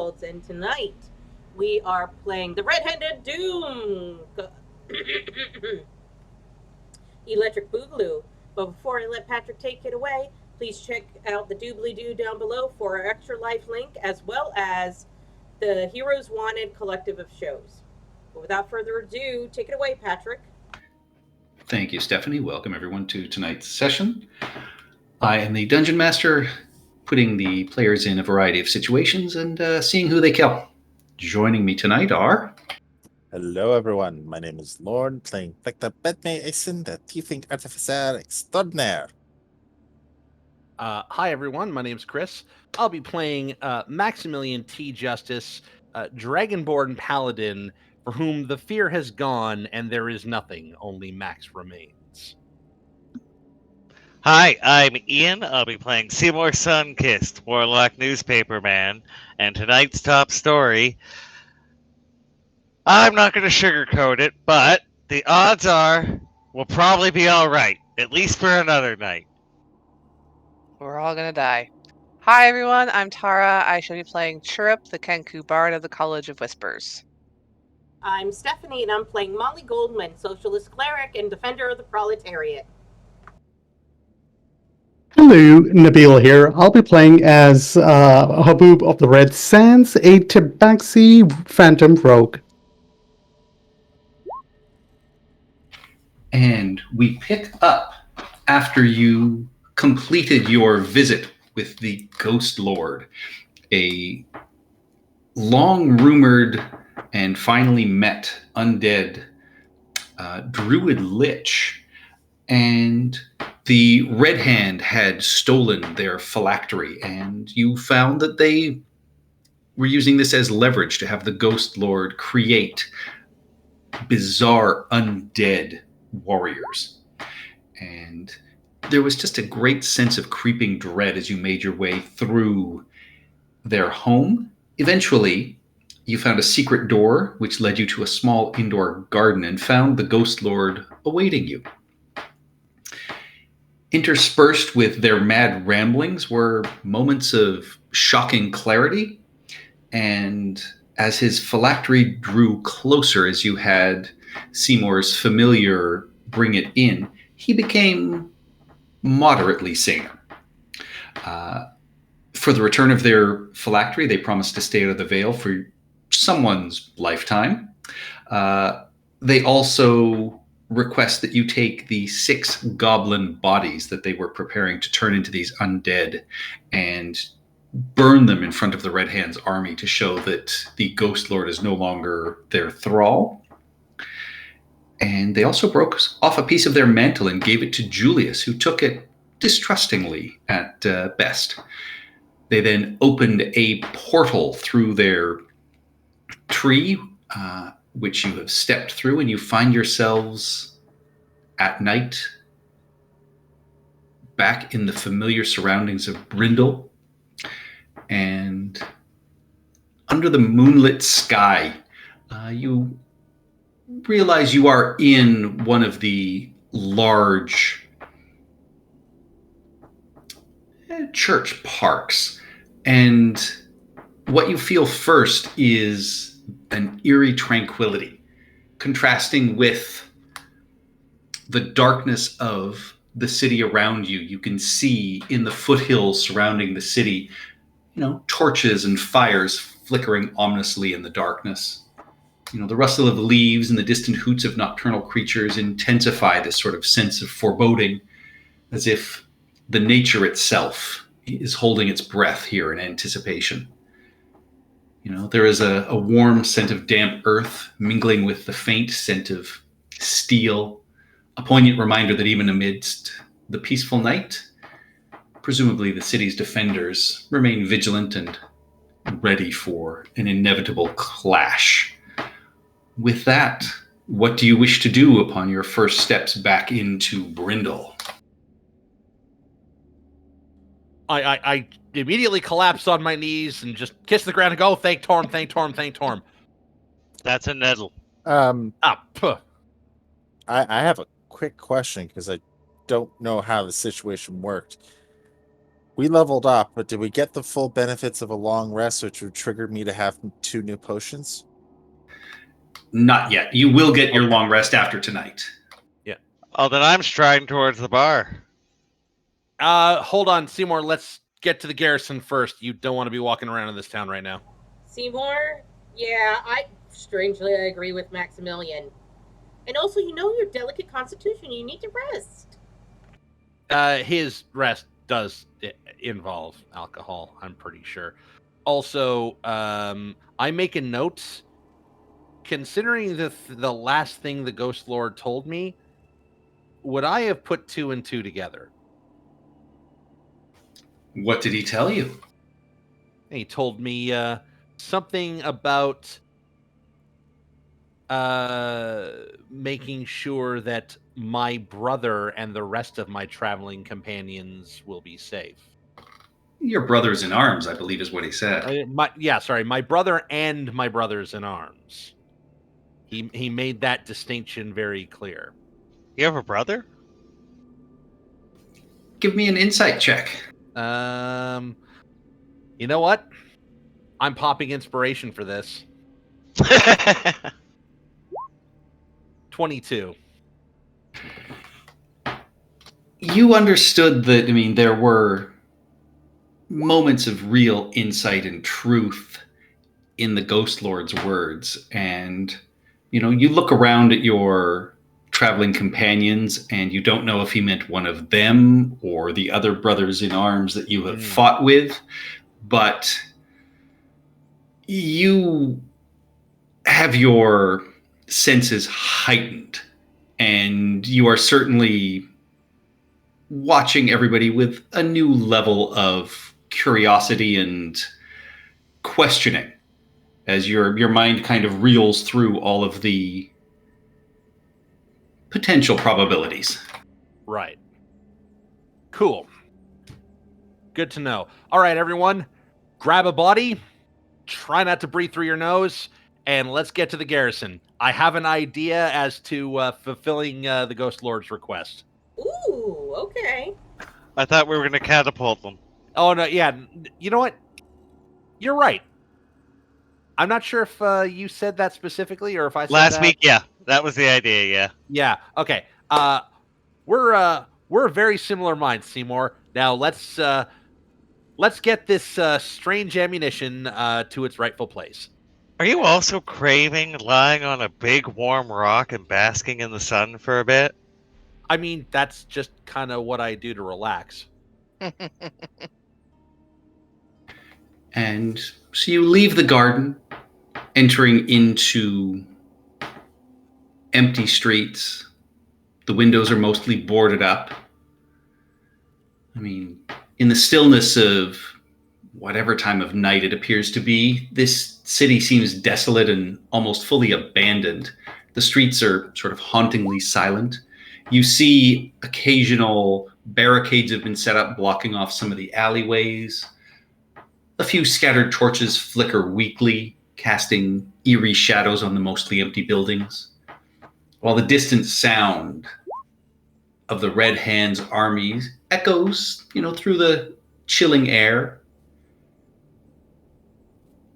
Worlds, and tonight we are playing the Red-Handed Doom Electric Boogaloo. But before I let Patrick take it away, please check out the doobly doo down below for our extra life link, as well as the Heroes Wanted collective of shows. But without further ado, take it away, Patrick. Thank you, Stephanie. Welcome everyone to tonight's session. I am the Dungeon Master, putting the players in a variety of situations and seeing who they kill. Joining me tonight are... Hello, everyone. My name is Lorne, playing Vector Bedme Asen, the Thiefing Artificer Extraordinaire. Hi, everyone. My name's Chris. I'll be playing Maximilian T. Justice, Dragonborn Paladin, for whom the fear has gone and there is nothing, only Max remains. Hi, I'm Ian. I'll be playing Seymour Sunkissed, Warlock Newspaperman, and tonight's top story. I'm not going to sugarcoat it, but the odds are we'll probably be all right, at least for another night. We're all gonna die. Hi everyone, I'm Tara. I shall be playing Chirrup, the Kenku Bard of the College of Whispers. I'm Stephanie, and I'm playing Molly Goldman, Socialist Cleric and Defender of the Proletariat. Hello, Nabil here. I'll be playing as Haboob of the Red Sands, a Tabaxi Phantom Rogue. And we pick up after you completed your visit with the Ghost Lord, a long-rumored and finally met undead druid lich. And the Red Hand had stolen their phylactery, and you found that they were using this as leverage to have the Ghost Lord create bizarre undead warriors. And there was just a great sense of creeping dread as you made your way through their home. Eventually, you found a secret door which led you to a small indoor garden and found the Ghost Lord awaiting you. Interspersed with their mad ramblings were moments of shocking clarity, and as his phylactery drew closer as you had Seymour's familiar bring it in, he became moderately saner. For the return of their phylactery, they promised to stay out of the Vale for someone's lifetime. They also request that you take the 6 goblin bodies that they were preparing to turn into these undead and burn them in front of the Red Hand's army to show that the Ghost Lord is no longer their thrall. And they also broke off a piece of their mantle and gave it to Julius, who took it distrustingly at best. They then opened a portal through their tree, which you have stepped through, and you find yourselves at night back in the familiar surroundings of Brindle. And under the moonlit sky, you realize you are in one of the large church parks. And what you feel first is an eerie tranquility, contrasting with the darkness of the city around you. You can see in the foothills surrounding the city, torches and fires flickering ominously in the darkness. The rustle of leaves and the distant hoots of nocturnal creatures intensify this sort of sense of foreboding, as if the nature itself is holding its breath here in anticipation. There is a warm scent of damp earth mingling with the faint scent of steel, a poignant reminder that even amidst the peaceful night, presumably the city's defenders remain vigilant and ready for an inevitable clash. With that, what do you wish to do upon your first steps back into Brindle? I immediately collapse on my knees and just kiss the ground and go, thank Torm, thank Torm, thank Torm. That's a nettle. I Puh. have a quick question because I don't know how the situation worked. We leveled up, but did we get the full benefits of a long rest, which would trigger me to have 2 new potions? Not yet. You will get your long rest after tonight. Oh, then I'm striding towards the bar. Hold on, Seymour. Let's get to the garrison first. You don't want to be walking around in this town right now. Seymour? Yeah, strangely, I agree with Maximilian. And also, your delicate constitution. You need to rest. His rest does involve alcohol, I'm pretty sure. Also, I make a note. Considering the last thing the Ghost Lord told me, would I have put 2 and 2 together? What did he tell you? He told me something about making sure that my brother and the rest of my traveling companions will be safe. Your brothers in arms, I believe, is what he said. My brother and my brothers in arms. He made that distinction very clear. You have a brother? Give me an insight check. You know what? I'm popping inspiration for this. 22. You understood that, there were moments of real insight and truth in the Ghost Lord's words. And, you look around at your traveling companions and you don't know if he meant one of them or the other brothers in arms that you have fought with, but you have your senses heightened and you are certainly watching everybody with a new level of curiosity and questioning as your mind kind of reels through all of the potential probabilities. Right. Cool. Good to know. All right, everyone. Grab a body. Try not to breathe through your nose. And let's get to the garrison. I have an idea as to fulfilling the Ghost Lord's request. Ooh, okay. I thought we were going to catapult them. Oh, no, yeah. You know what? You're right. I'm not sure if you said that specifically or if I said Last that. week, yeah. That was the idea, yeah. Yeah, okay. We're very similar minds, Seymour. Now let's get this strange ammunition to its rightful place. Are you also craving lying on a big warm rock and basking in the sun for a bit? I mean, that's just kind of what I do to relax. And so you leave the garden, entering into empty streets. The windows are mostly boarded up. In the stillness of whatever time of night it appears to be, this city seems desolate and almost fully abandoned. The streets are sort of hauntingly silent. You see occasional barricades have been set up blocking off some of the alleyways. A few scattered torches flicker weakly, casting eerie shadows on the mostly empty buildings, while the distant sound of the Red Hand's armies echoes, through the chilling air.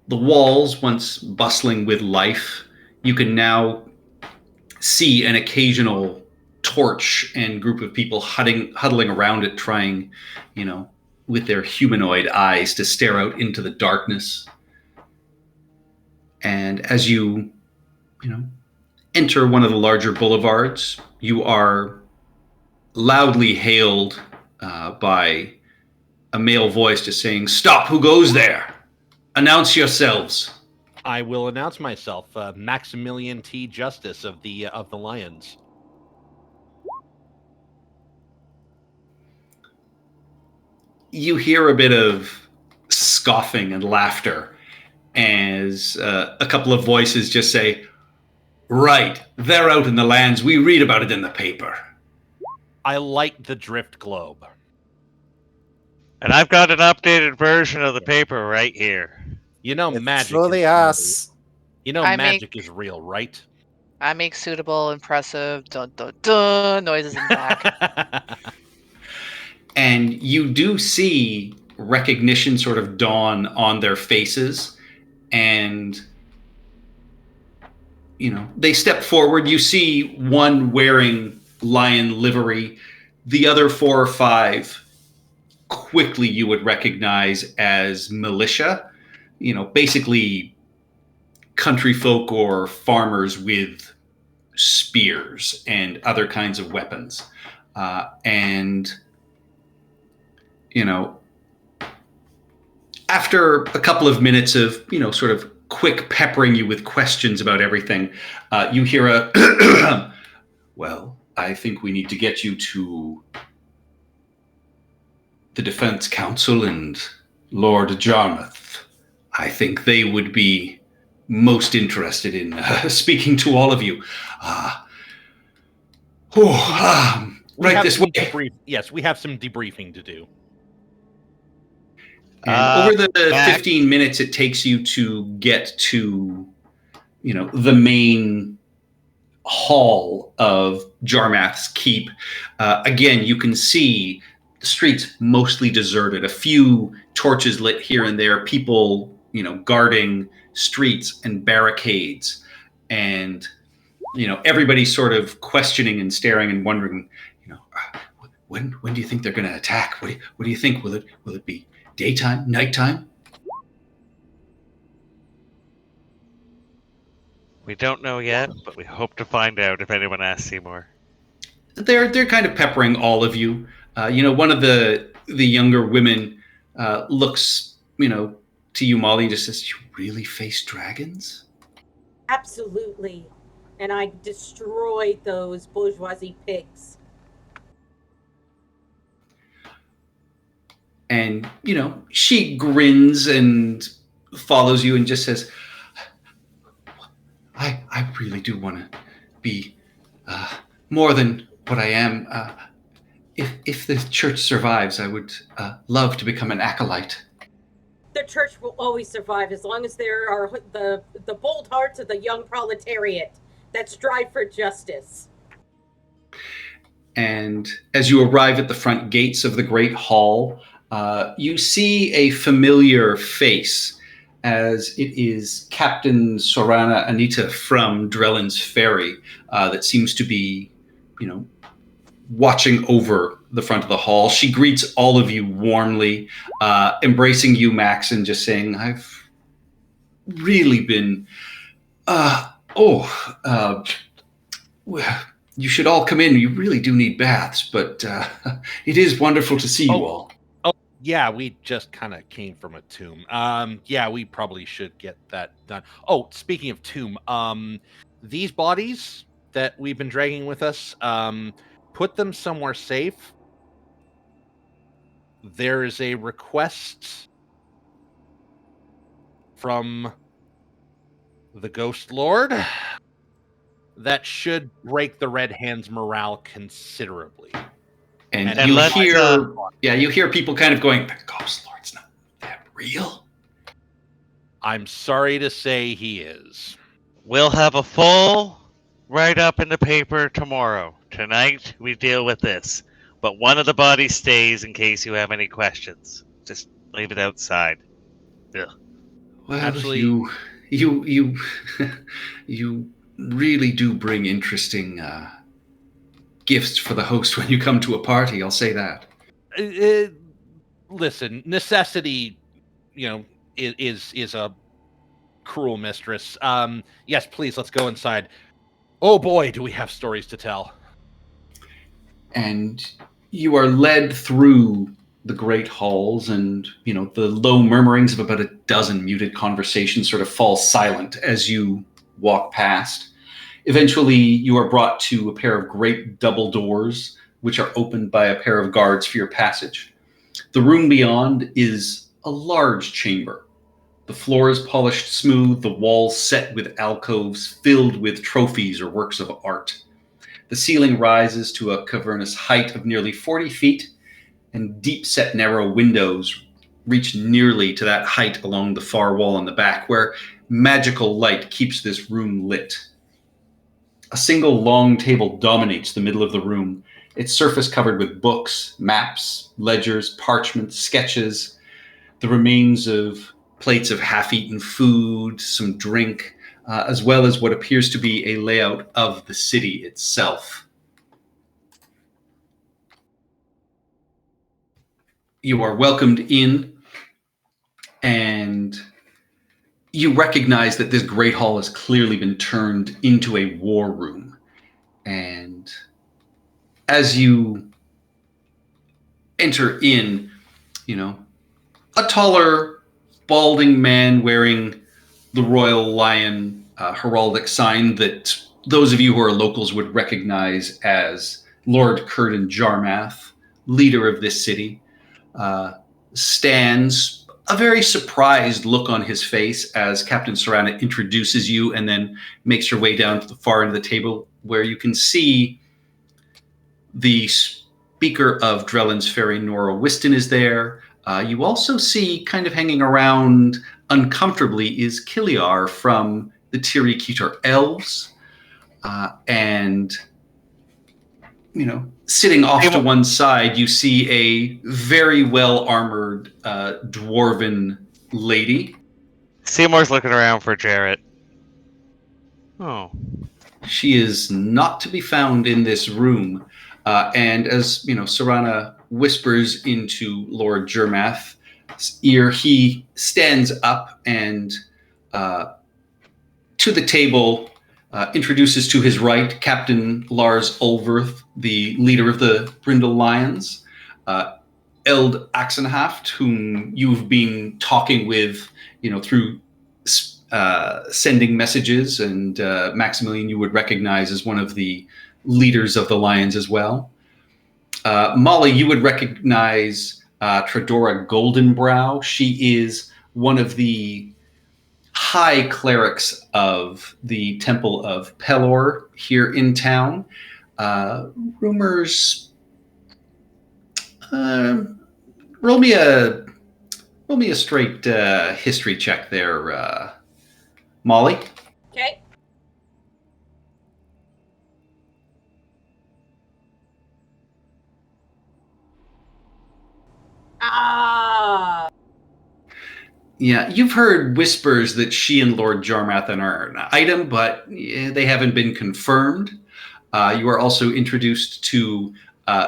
The walls, once bustling with life, you can now see an occasional torch and group of people huddling around it, trying, with their humanoid eyes to stare out into the darkness. And as you, enter one of the larger boulevards, you are loudly hailed by a male voice just saying, "Stop, who goes there? Announce yourselves." I will announce myself, Maximilian T. Justice of the Lions. You hear a bit of scoffing and laughter as a couple of voices just say, "Right, they're out in the lands. We read about it in the paper." I like the drift globe. And I've got an updated version of the paper right here. Magic. Really us. Magic is real, right? I make suitable, impressive, dun dun dun noises in the back. And you do see recognition sort of dawn on their faces. And, they step forward. You see one wearing lion livery. The other 4 or 5 quickly you would recognize as militia. Basically country folk or farmers with spears and other kinds of weapons. And after a couple of minutes of, sort of quick peppering you with questions about everything, you hear a, well, I think we need to get you to the Defense Council and Lord Jarmuth. I think they would be most interested in speaking to all of you. Right this way. Yes, we have some debriefing to do. And over the 15 minutes it takes you to get to, the main hall of Jarmuth's keep, again, you can see the streets mostly deserted. A few torches lit here and there, people, guarding streets and barricades. And, everybody's sort of questioning and staring and wondering, when do you think they're going to attack? What do you think? Will it be daytime, nighttime? We don't know yet, but we hope to find out if anyone asks Seymour. They're kind of peppering all of you. One of the younger women looks, to you, Molly, and just says, "You really face dragons?" Absolutely. And I destroyed those bourgeoisie pigs. And, she grins and follows you and just says, I really do want to be more than what I am. If the church survives, I would love to become an acolyte. The church will always survive as long as there are the bold hearts of the young proletariat that strive for justice. And as you arrive at the front gates of the Great Hall, you see a familiar face, as it is Captain Sorana Anita from Drellin's Ferry that seems to be, watching over the front of the hall. She greets all of you warmly, embracing you, Max, and just saying, I've really been, you should all come in. You really do need baths, but it is wonderful to see you all. Yeah, we just kind of came from a tomb. Yeah, we probably should get that done. Oh, speaking of tomb, these bodies that we've been dragging with us, put them somewhere safe. There is a request from the Ghost Lord that should break the Red Hand's morale considerably. And you hear people kind of going, the Ghost Lord's not that real? I'm sorry to say he is. We'll have a full write-up in the paper tomorrow. Tonight, we deal with this. But one of the bodies stays in case you have any questions. Just leave it outside. Ugh. Well, Actually, you really do bring interesting gifts for the host when you come to a party, I'll say that. Listen, necessity, is a cruel mistress. Yes, please, let's go inside. Oh boy, do we have stories to tell. And you are led through the great halls, and, the low murmurings of about a dozen muted conversations sort of fall silent as you walk past. Eventually, you are brought to a pair of great double doors, which are opened by a pair of guards for your passage. The room beyond is a large chamber. The floor is polished smooth, the walls set with alcoves filled with trophies or works of art. The ceiling rises to a cavernous height of nearly 40 feet, and deep-set narrow windows reach nearly to that height along the far wall in the back, where magical light keeps this room lit. A single long table dominates the middle of the room, its surface covered with books, maps, ledgers, parchments, sketches, the remains of plates of half-eaten food, some drink, as well as what appears to be a layout of the city itself. You are welcomed in, and you recognize that this great hall has clearly been turned into a war room. And as you enter in, a taller, balding man wearing the Royal Lion heraldic sign that those of you who are locals would recognize as Lord Curdon Jarmath, leader of this city, stands, a very surprised look on his face as Captain Serana introduces you and then makes your way down to the far end of the table where you can see the Speaker of Drellin's Ferry, Nora Whiston, is there. You also see, kind of hanging around uncomfortably, is Kiliar from the Tiri Keter Elves. And, sitting off to one side, you see a very well-armored dwarven lady. Seymour's looking around for Jarrett. Oh. She is not to be found in this room. And as, Serana whispers into Lord Jarmath's ear, he stands up and to the table introduces to his right Captain Lars Ulverth, the leader of the Brindle Lions, Eld Axenhaft, whom you've been talking with, through sending messages, and Maximilian you would recognize as one of the leaders of the Lions as well. Molly, you would recognize Tredora Goldenbrow. She is one of the high clerics of the Temple of Pelor here in town. Rumors. Roll me a straight history check there, Molly. Okay. Yeah, you've heard whispers that she and Lord Jarmath are an item, but they haven't been confirmed. You are also introduced to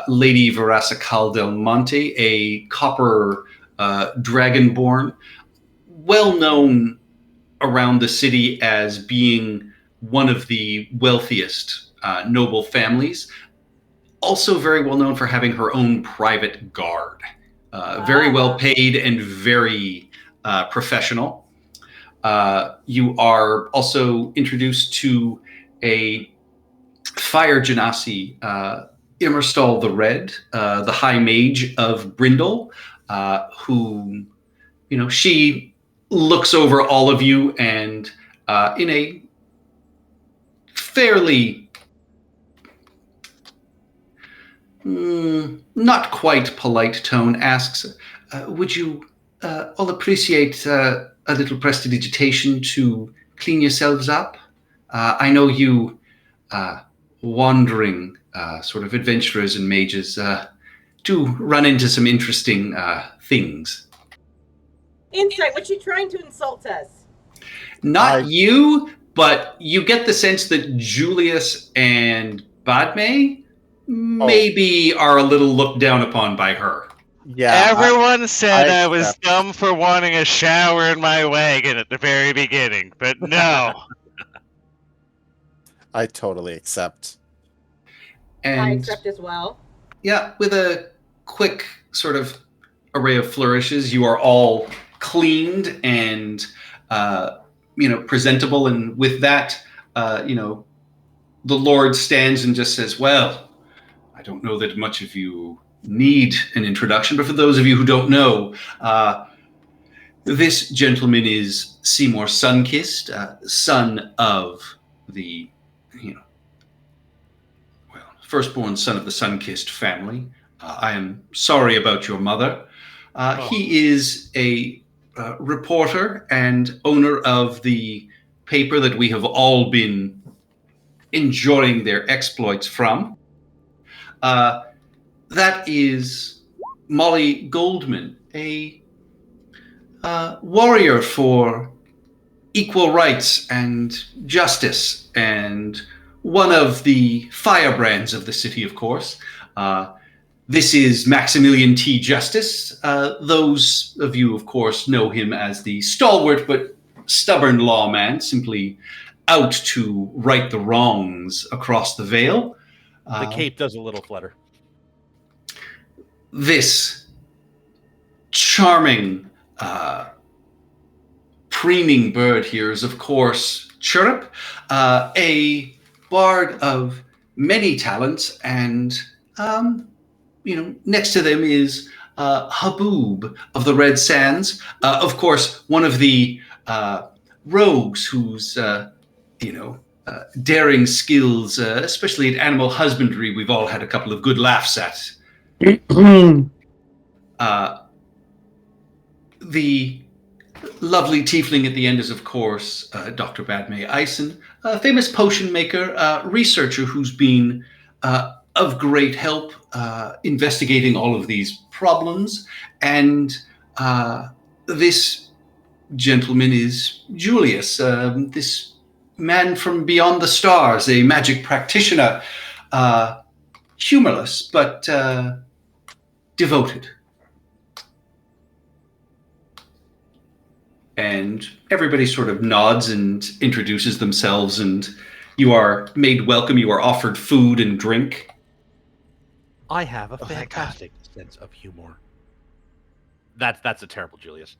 Lady Verasacal del Monte, a copper dragonborn, well known around the city as being one of the wealthiest noble families. Also very well known for having her own private guard. Very well paid and very professional. You are also introduced to a fire genasi, Immerstal the Red, the High Mage of Brindle, who, she looks over all of you and in a fairly not quite polite tone asks, would you all appreciate a little prestidigitation to clean yourselves up? I know you wandering sort of adventurers and mages do run into some interesting things. Insight, what you trying to insult us? Not you, but you get the sense that Julius and Badme maybe are a little looked down upon by her. Yeah. Everyone said I was accept. dumb for wanting a shower in my wagon at the very beginning, but no. I totally accept. And I accept as well. yeah, with a quick sort of array of flourishes, you are all cleaned and presentable. And with that, the Lord stands and just says, "Well, I don't know that much of you need an introduction, but for those of you who don't know, this gentleman is Seymour Sunkist, son of the, firstborn son of the Sunkist family. I am sorry about your mother. He is a reporter and owner of the paper that we have all been enjoying their exploits from. That is Molly Goldman, a warrior for equal rights and justice, and one of the firebrands of the city, of course. This is Maximilian T. Justice. Those of you, of course, know him as the stalwart but stubborn lawman, simply out to right the wrongs across the Vale. The cape does a little flutter. This charming, preening bird here is, of course, Chirrup, a bard of many talents, and next to them is Haboob of the Red Sands, of course, one of the rogues whose daring skills, especially at animal husbandry, we've all had a couple of good laughs at. The lovely tiefling at the end is, of course, Dr. Badmay Eisen, a famous potion maker, researcher who's been of great help investigating all of these problems. And this gentleman is Julius, this man from beyond the stars, a magic practitioner, humorless but devoted. And everybody sort of nods and introduces themselves, and you are made welcome. You are offered food and drink. I have a Oh, thank God. fantastic sense of humor. That's a terrible Julius.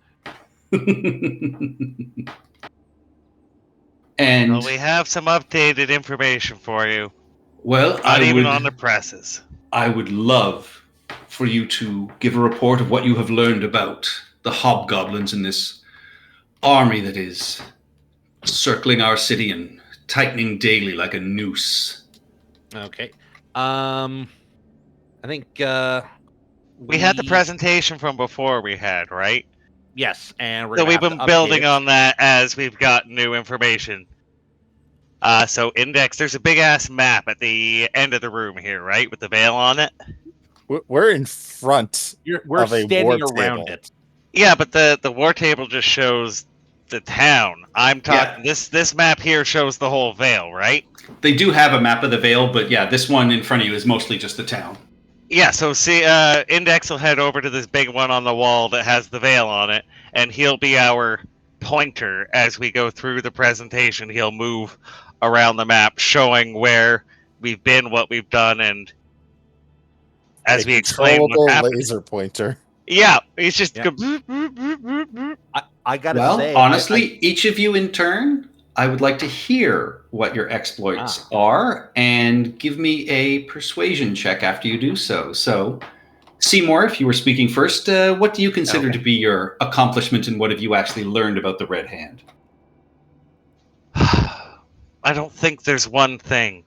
And Well, we have some updated information for you. well, Not even on the presses. I would love for you to give a report of what you have learned about the hobgoblins in this army that is circling our city and tightening daily like a noose. Okay. I think We had the presentation from before we had, right? Yes, and we're So gonna we've have been to update building it. on that as we've got new information. So Index, there's a big ass map at the end of the room here, right? With the veil on it. We're in front. We're of a standing war around table. it. Yeah, but the war table just shows the town. I'm talking this map here shows the whole Vale, right? They do have a map of the Vale, but yeah, this one in front of you is mostly just the town. Yeah, so see, Index will head over to this big one on the wall that has the veil on it, and he'll be our pointer as we go through the presentation. He'll move around the map, showing where we've been, what we've done, and as A we explain what controllable happened. laser pointer. Yeah, he's just Yeah. go boop, boop, boop, boop, boop. I gotta Well, say, honestly, each of you in turn, I would like to hear what your exploits are and give me a persuasion check after you do so. So, Seymour, if you were speaking first, what do you consider Okay. to be your accomplishment and what have you actually learned about the Red Hand? I don't think there's one thing.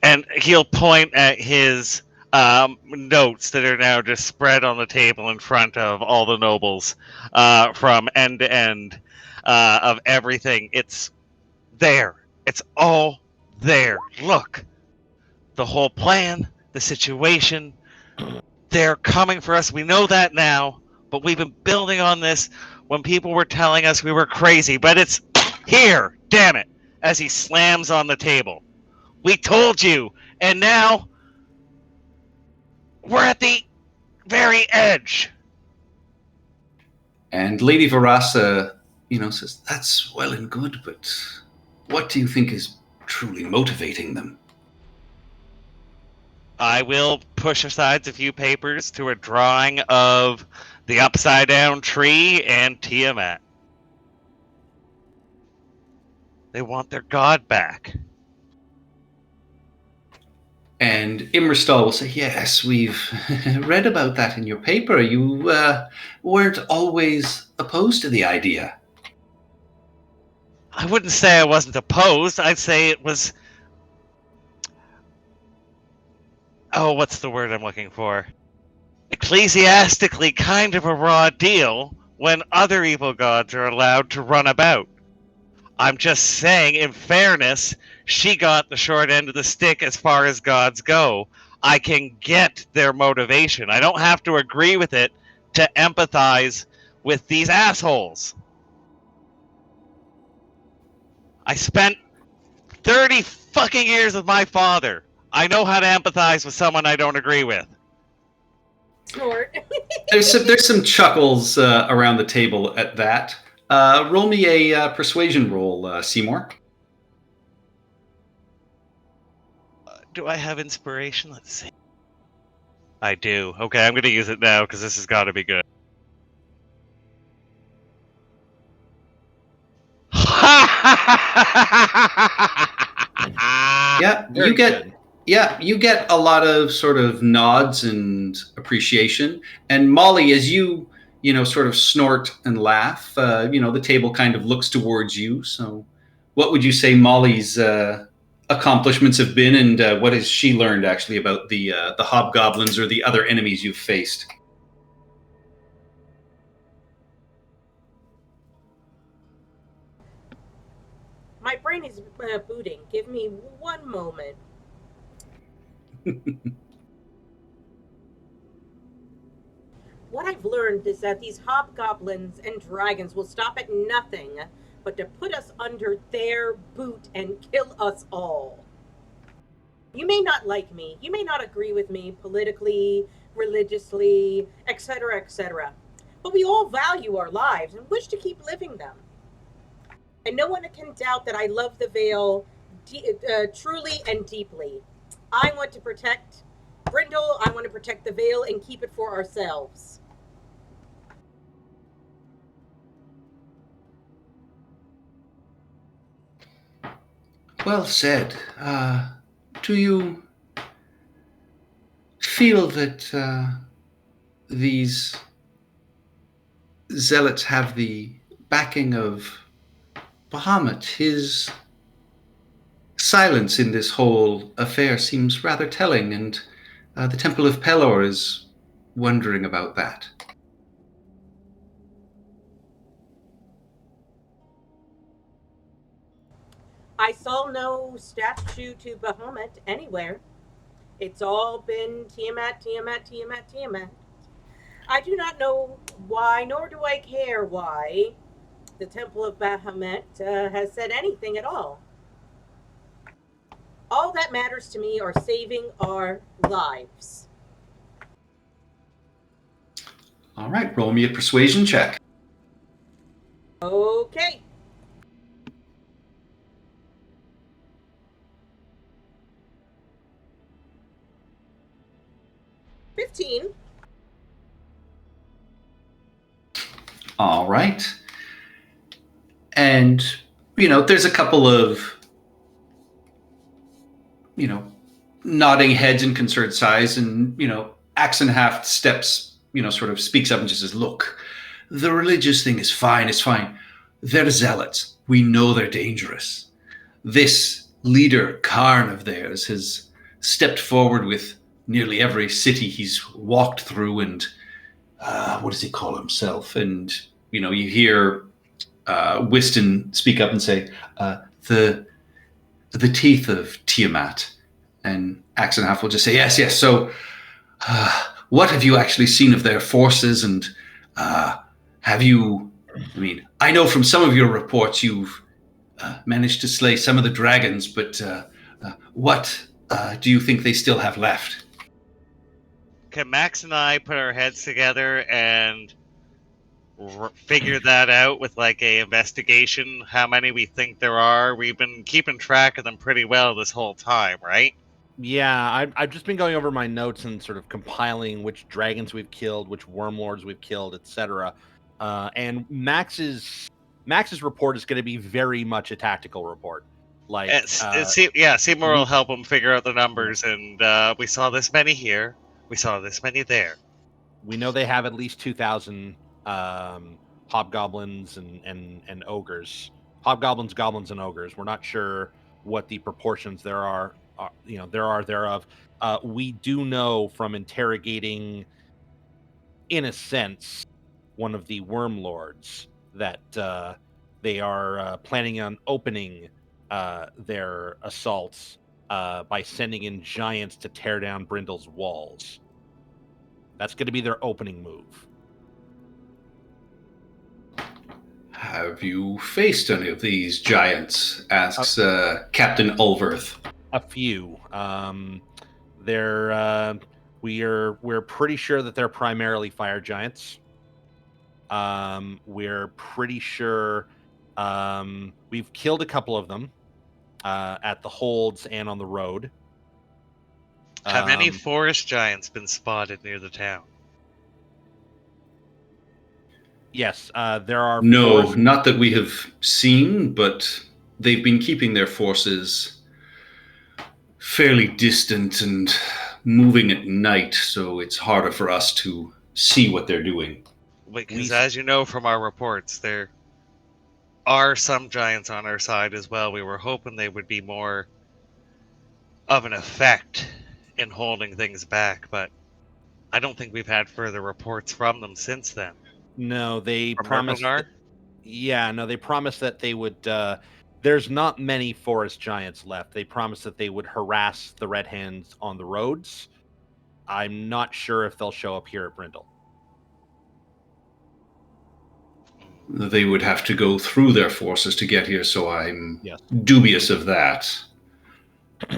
And he'll point at his notes that are now just spread on the table in front of all the nobles from end to end of everything. It's there. It's all there. Look. The whole plan, the situation. They're coming for us. We know that now. But we've been building on this when people were telling us we were crazy. But it's here. Damn it. As he slams on the table. We told you. And now we're at the very edge. And Lady Varasa, says, that's well and good, but what do you think is truly motivating them? I will push aside a few papers to a drawing of the upside down tree and Tiamat. They want their god back. And Imristal will say, yes, we've read about that in your paper. You weren't always opposed to the idea. I wouldn't say I wasn't opposed. I'd say it was... Oh, what's the word I'm looking for? Ecclesiastically kind of a raw deal when other evil gods are allowed to run about. I'm just saying, in fairness, she got the short end of the stick as far as gods go. I can get their motivation. I don't have to agree with it to empathize with these assholes. I spent 30 fucking years with my father. I know how to empathize with someone I don't agree with. Snort. There's some chuckles around the table at that. Roll me a persuasion roll, Seymour. Do I have inspiration? Let's see. I do. Okay, I'm going to use it now because this has got to be good. Yeah, Very you get good. you get a lot of sort of nods and appreciation. And Molly, as you sort of snort and laugh, the table kind of looks towards you. So, what would you say Molly's accomplishments have been, and what has she learned actually about the hobgoblins or the other enemies you've faced? My brain is booting. Give me one moment. What I've learned is that these hobgoblins and dragons will stop at nothing but to put us under their boot and kill us all. You may not like me, you may not agree with me politically, religiously, etc., but we all value our lives and wish to keep living them. And no one can doubt that I love the Vale truly and deeply. I want to protect Brindle, I want to protect the Vale and keep it for ourselves. Well said. Do you feel that these zealots have the backing of Bahamut? His silence in this whole affair seems rather telling, and the Temple of Pelor is wondering about that. I saw no statue to Bahamut anywhere. It's all been Tiamat. I do not know why, nor do I care why, the Temple of Bahamut has said anything at all. All that matters to me are saving our lives. All right, roll me a persuasion check. Okay. $15. All right. And, there's a couple of, nodding heads in concerned sighs, and, Axenhaft steps, sort of speaks up and just says, look, the religious thing is fine, it's fine. They're zealots. We know they're dangerous. This leader, Karn of theirs, has stepped forward with nearly every city he's walked through, and what does he call himself? And, you hear Whiston speak up and say, the teeth of Tiamat. And Axenhaft will just say, yes. So, what have you actually seen of their forces? And have you, I know from some of your reports you've managed to slay some of the dragons, but what do you think they still have left? Can Max and I put our heads together and figure that out with like a investigation? How many we think there are? We've been keeping track of them pretty well this whole time, right? Yeah, I've just been going over my notes and sort of compiling which dragons we've killed, which wormlords we've killed, etc. And Max's report is going to be very much a tactical report. Like, Seymour will help him figure out the numbers. And we saw this many here. We saw this many there. We know they have at least 2,000 hobgoblins and ogres. Hobgoblins, goblins, and ogres. We're not sure what the proportions thereof. We do know from interrogating, in a sense, one of the wormlords that they are planning on opening their assaults by sending in giants to tear down Brindle's walls. That's going to be their opening move. Have you faced any of these giants? Asks Captain Ulverth. A few. We're pretty sure that they're primarily fire giants. We're pretty sure we've killed a couple of them at the holds and on the road. Have any forest giants been spotted near the town? Yes, there are. No, forest- not that we have seen, but they've been keeping their forces fairly distant and moving at night, so it's harder for us to see what they're doing. Because as you know from our reports, there are some giants on our side as well. We were hoping they would be more of an effect in holding things back, but I don't think we've had further reports from them since then. No, they From promised. Myrmidar? They promised that they would. There's not many forest giants left. They promised that they would harass the Red Hands on the roads. I'm not sure if they'll show up here at Brindle. They would have to go through their forces to get here, so I'm Yes. dubious of that.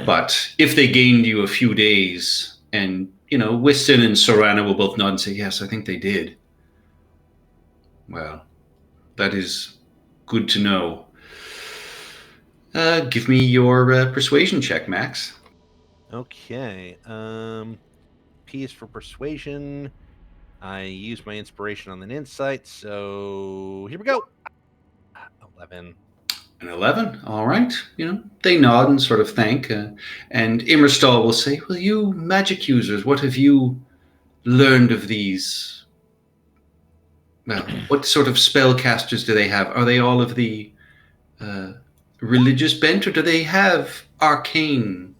But if they gained you a few days, and, Whiston and Sorana will both nod and say, yes, I think they did. Well, that is good to know. Give me your persuasion check, Max. Okay. P is for persuasion. I use my inspiration on an insight, so here we go. 11. An 11? All right. They nod and sort of thank. And Immerstal will say, well, you magic users, what have you learned of these? Well, what sort of spellcasters do they have? Are they all of the religious bent, or do they have arcane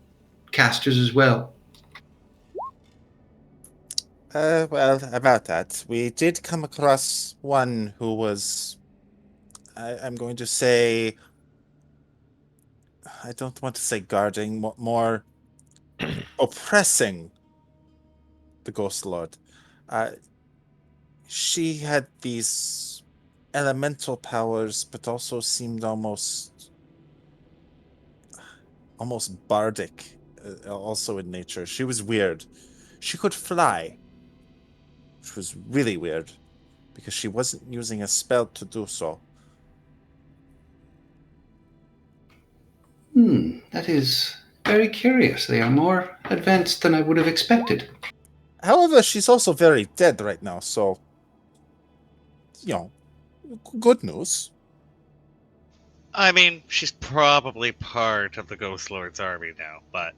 casters as well? Well, about that, we did come across one who was, I'm going to say, I don't want to say guarding, more oppressing the Ghost Lord. She had these elemental powers, but also seemed almost bardic, also in nature. She was weird. She could fly, which was really weird, because she wasn't using a spell to do so. That is very curious. They are more advanced than I would have expected. However, she's also very dead right now, so, good news. I mean, she's probably part of the Ghost Lord's army now, but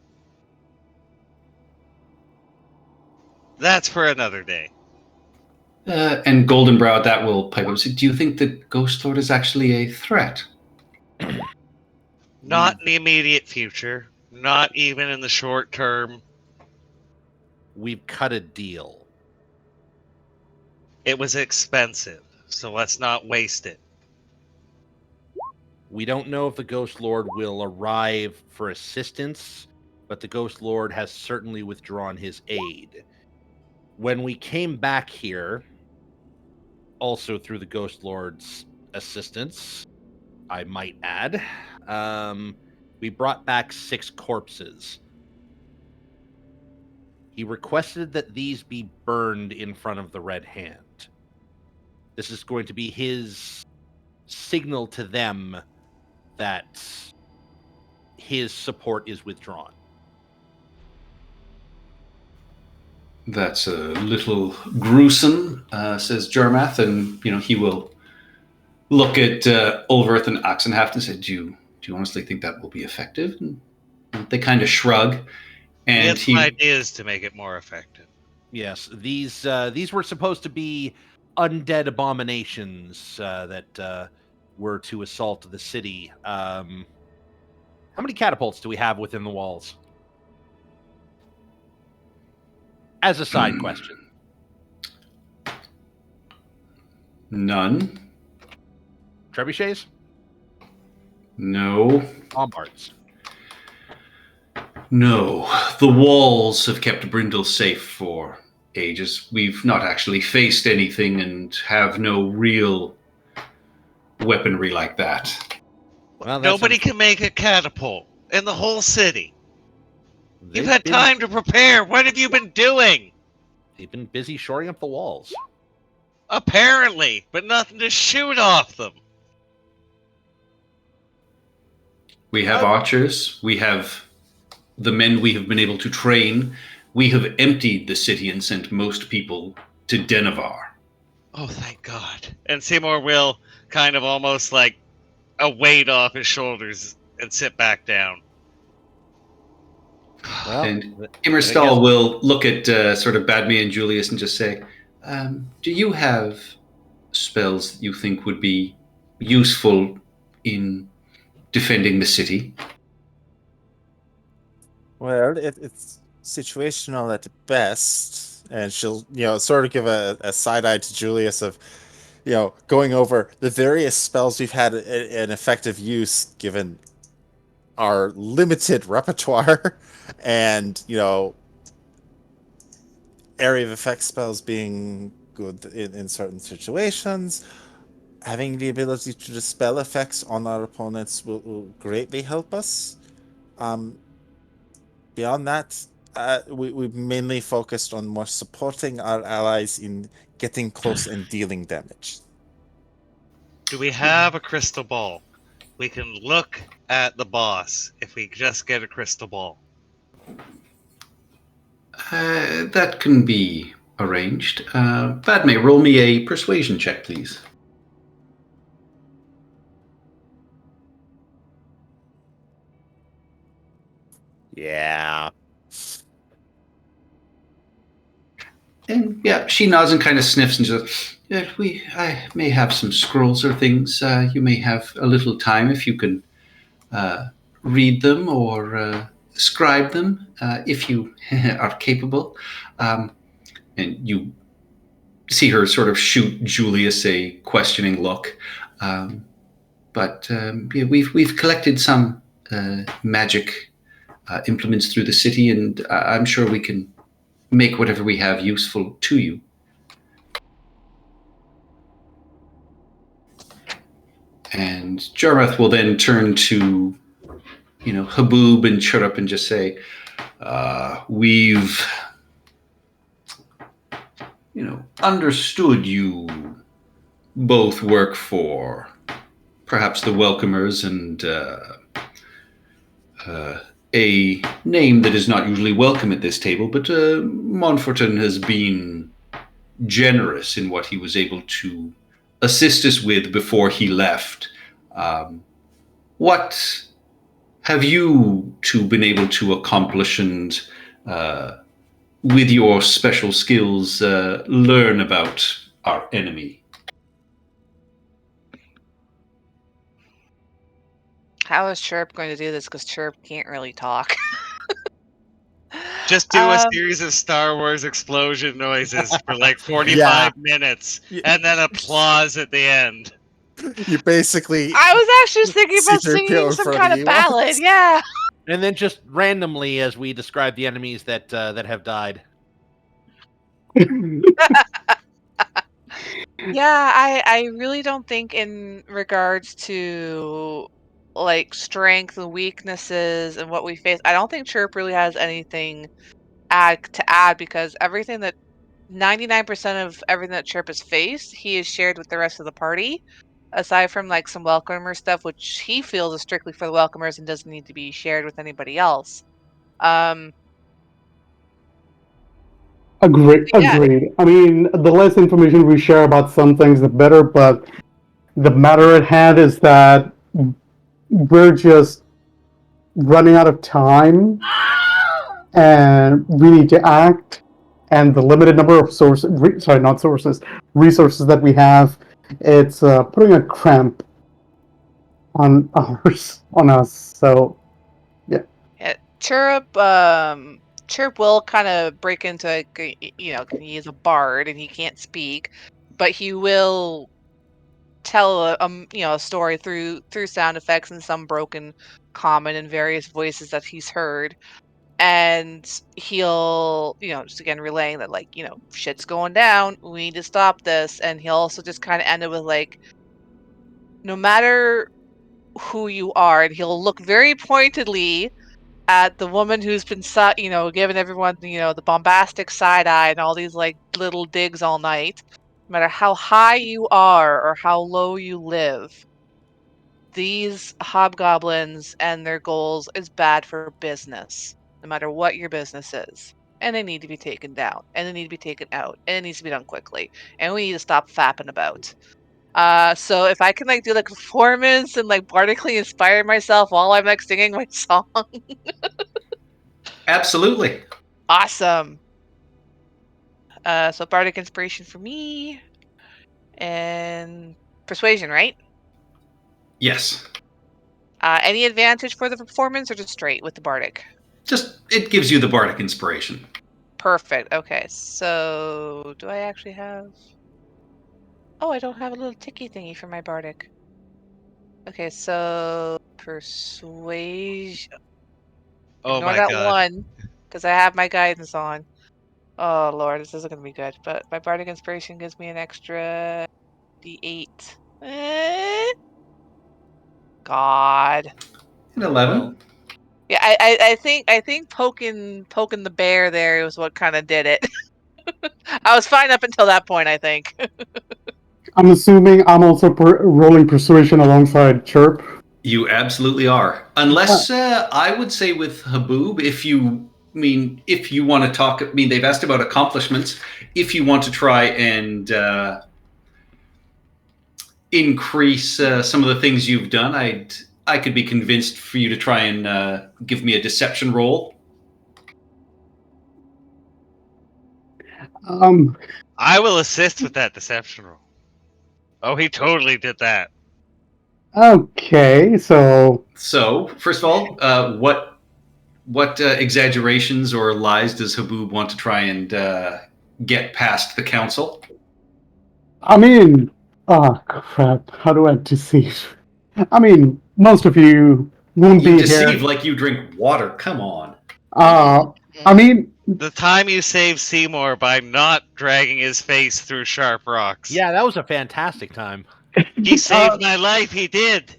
that's for another day. And Goldenbrow at that will pipe up and say, do you think that Ghost Lord is actually a threat? Not in the immediate future, not even in the short term. We've cut a deal. It was expensive, so let's not waste it. We don't know if the Ghost Lord will arrive for assistance, but the Ghost Lord has certainly withdrawn his aid. When we came back here, also through the Ghost Lord's assistance, I might add, we brought back 6 corpses. He requested that these be burned in front of the Red Hand. This is going to be his signal to them that his support is withdrawn. That's a little gruesome, says Jermath, and he will look at Ulverth and Oxenhaft and say, "Do you honestly think that will be effective?" And they kind of shrug, and We had some ideas to make it more effective. Yes, these were supposed to be undead abominations that were to assault the city. How many catapults do we have within the walls? As a side question. None. Trebuchets? No. Bombards? No, the walls have kept Brindle safe for ages. We've not actually faced anything and have no real weaponry like that. Well, that's Nobody can make a catapult in the whole city. You've They've had been- time to prepare. What have you been doing? They've been busy shoring up the walls. Apparently, but nothing to shoot off them. We have archers. We have the men we have been able to train. We have emptied the city and sent most people to Denevar. Oh, thank God. And Seymour will kind of almost like a weight off his shoulders and sit back down. Well, And I Immerstal guess- will look at sort of Badme and Julius and just say, do you have spells that you think would be useful in defending the city? Well, it's situational at best, and she'll, sort of give a side eye to Julius of, going over the various spells we've had an effective use given our limited repertoire, and area of effect spells being good in certain situations. Having the ability to dispel effects on our opponents will greatly help us. Beyond that, we've mainly focused on more supporting our allies in getting close and dealing damage. Do we have a crystal ball? We can look at the boss if we just get a crystal ball. That can be arranged. Badme, roll me a persuasion check, please. Yeah. And yeah, she nods and kind of sniffs and says, yeah, I may have some scrolls or things. You may have a little time if you can read them or scribe them if you are capable. And you see her sort of shoot Julius a questioning look. But yeah, we've collected some magic implements through the city, and I'm sure we can make whatever we have useful to you. And Jareth will then turn to, Haboob and Chirrup and just say, we've, understood you both work for perhaps the Welcomers and a name that is not usually welcome at this table, but Montforton has been generous in what he was able to assist us with before he left. What have you two been able to accomplish and with your special skills learn about our enemy? How is Chirp going to do this? Because Chirp can't really talk. Just do a series of Star Wars explosion noises for like 45 Yeah. minutes and then applause at the end. You basically. I was actually just thinking about C-3PO singing in some front kind of of you. ballad. Yeah. And then just randomly, as we describe the enemies that have died. Yeah, I really don't think in regards to like strengths and weaknesses and what we face, I don't think Chirp really has anything to add because everything that 99% of everything that Chirp has faced, he has shared with the rest of the party. Aside from like some welcomer stuff, which he feels is strictly for the welcomers and doesn't need to be shared with anybody else. Agreed. Yeah. Agreed. I mean, the less information we share about some things, the better. But the matter at hand is that we're just running out of time, and we need to act. And the limited number of resources that we have, it's putting a cramp on us. So, Yeah, Chirp will kind of break into he is a bard and he can't speak, but he will tell a story through sound effects and some broken common and various voices that he's heard. and he'll, just again relaying that, like, shit's going down. We need to stop this. And he'll also just kind of end it with, like, no matter who you are, and he'll look very pointedly at the woman who's been, giving everyone, the bombastic side eye and all these, like, little digs all night. No matter how high you are or how low you live, these hobgoblins and their goals is bad for business, no matter what your business is. And they need to be taken down, and they need to be taken out, and it needs to be done quickly. And we need to stop fapping about. So if I can, like, do, like, performance and, like, bardically inspire myself while I'm, like, singing my song, Absolutely. awesome. So bardic inspiration for me, and persuasion, right? Yes. Any advantage for the performance, or just straight with the bardic? Just, it gives you the bardic inspiration. Perfect. Okay, so do I actually have... Oh, I don't have a little ticky thingy for my bardic. Okay, so persuasion. Oh Ignore my that god. one, because I have my guidance on. Oh lord, this isn't gonna be good. But my bardic inspiration gives me an extra d8. God. An 11. Yeah, I think poking the bear there was what kind of did it. I was fine up until that point, I think. I'm assuming I'm also rolling persuasion alongside Chirp. You absolutely are. Unless I would say with Haboob, if you want to talk, they've asked about accomplishments. If you want to try and increase some of the things you've done, I could be convinced for you to try and give me a deception roll. I will assist with that deception roll. Oh, he totally did that. Okay, so first of all, what exaggerations or lies does Haboob want to try and get past the council? Oh crap! How do I deceive? Most of you won't You be deceive here. like you drink water. Come on. The time you saved Seymour by not dragging his face through sharp rocks. Yeah, that was a fantastic time. He saved my life, he did.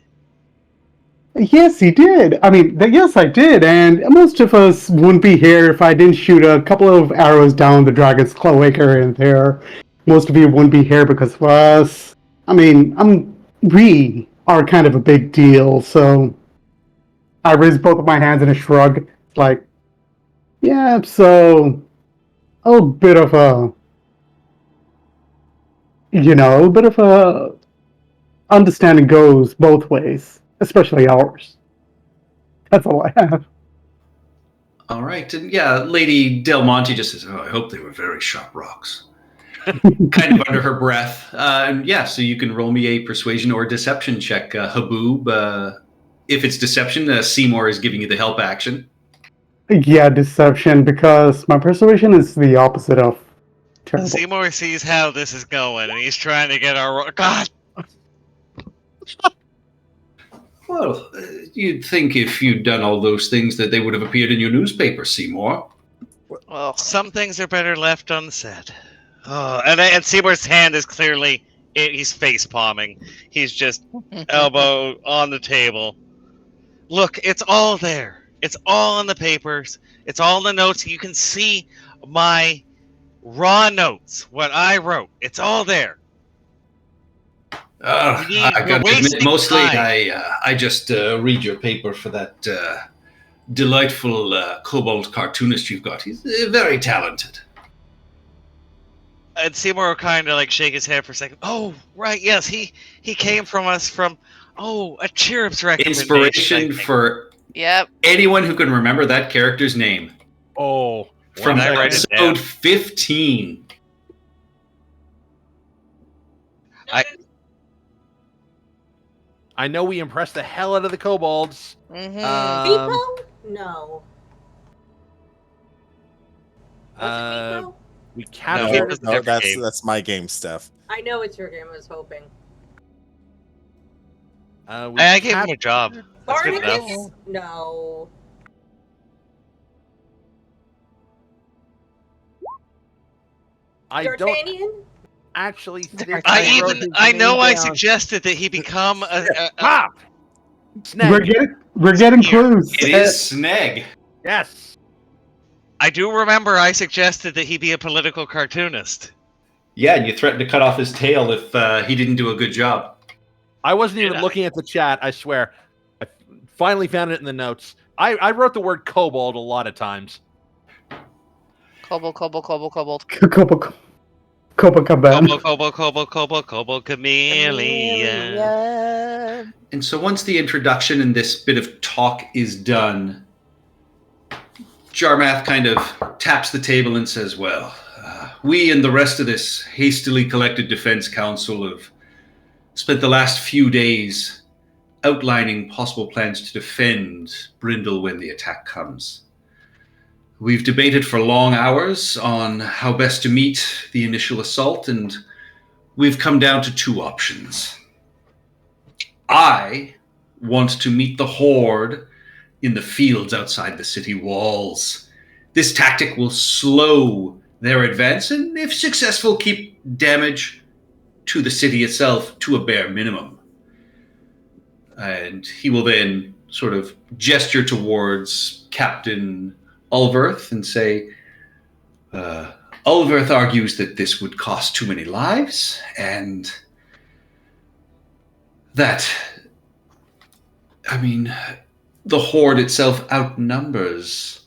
Yes, he did. Yes, I did. And most of us wouldn't be here if I didn't shoot a couple of arrows down the dragon's cloaca in there. Most of you wouldn't be here because of us. We are kind of a big deal, so I raised both of my hands in a shrug, like, yeah, so a bit of a understanding goes both ways, especially ours. That's all I have. All right. And yeah, Lady Del Monte just says, "Oh, I hope they were very sharp rocks." Kind of under her breath. And yeah, so you can roll me a persuasion or deception check, Haboob. If it's deception, Seymour is giving you the help action. Yeah, deception, because my persuasion is the opposite of terrible. Seymour sees how this is going, and he's trying to get our... God! Well, you'd think if you'd done all those things that they would have appeared in your newspaper, Seymour. Well, Some things are better left unsaid. Oh, and Seymour's hand is clearly... He's face palming. He's just elbow on the table. Look, it's all there. It's all in the papers. It's all in the notes. You can see my raw notes, what I wrote. It's all there. I We're got to admit, wasting mostly time. I just read your paper for that delightful kobold cartoonist you've got. He's very talented. And Seymour will kind of like shake his head for a second. Oh, right, yes, he came from us from, a Chirrup's recommendation. Inspiration for yep. anyone who can remember that character's name. Oh, From I write it down. episode 15. I know we impressed the hell out of the kobolds. Mm-hmm. Beepo? No. Was it Beepo? We No, captured. it was- That's my game stuff. I know it's your game. I was hoping. I gave him a job. That's good enough. Barnabas? No. I don't D'Artagnan? actually think I wrote his I name know I down. suggested that he become a Ah! We're Snag. getting Here. clues. It is Sneg. Yes. I do remember I suggested that he be a political cartoonist. Yeah, and you threatened to cut off his tail if he didn't do a good job. I wasn't even Did I? looking at the chat, I swear. I finally found it in the notes. I wrote the word kobold a lot of times. Kobold. Copacabana. Kobo chameleon. Chameleon. And so once the introduction and this bit of talk is done, Jarmath kind of taps the table and says, well, we and the rest of this hastily collected defense council have spent the last few days outlining possible plans to defend Brindle when the attack comes. We've debated for long hours on how best to meet the initial assault, and we've come down to two options. I want to meet the Horde in the fields outside the city walls. This tactic will slow their advance and, if successful, keep damage to the city itself to a bare minimum. And he will then sort of gesture towards Captain Ulverth and say, Ulverth argues that this would cost too many lives and that, the Horde itself outnumbers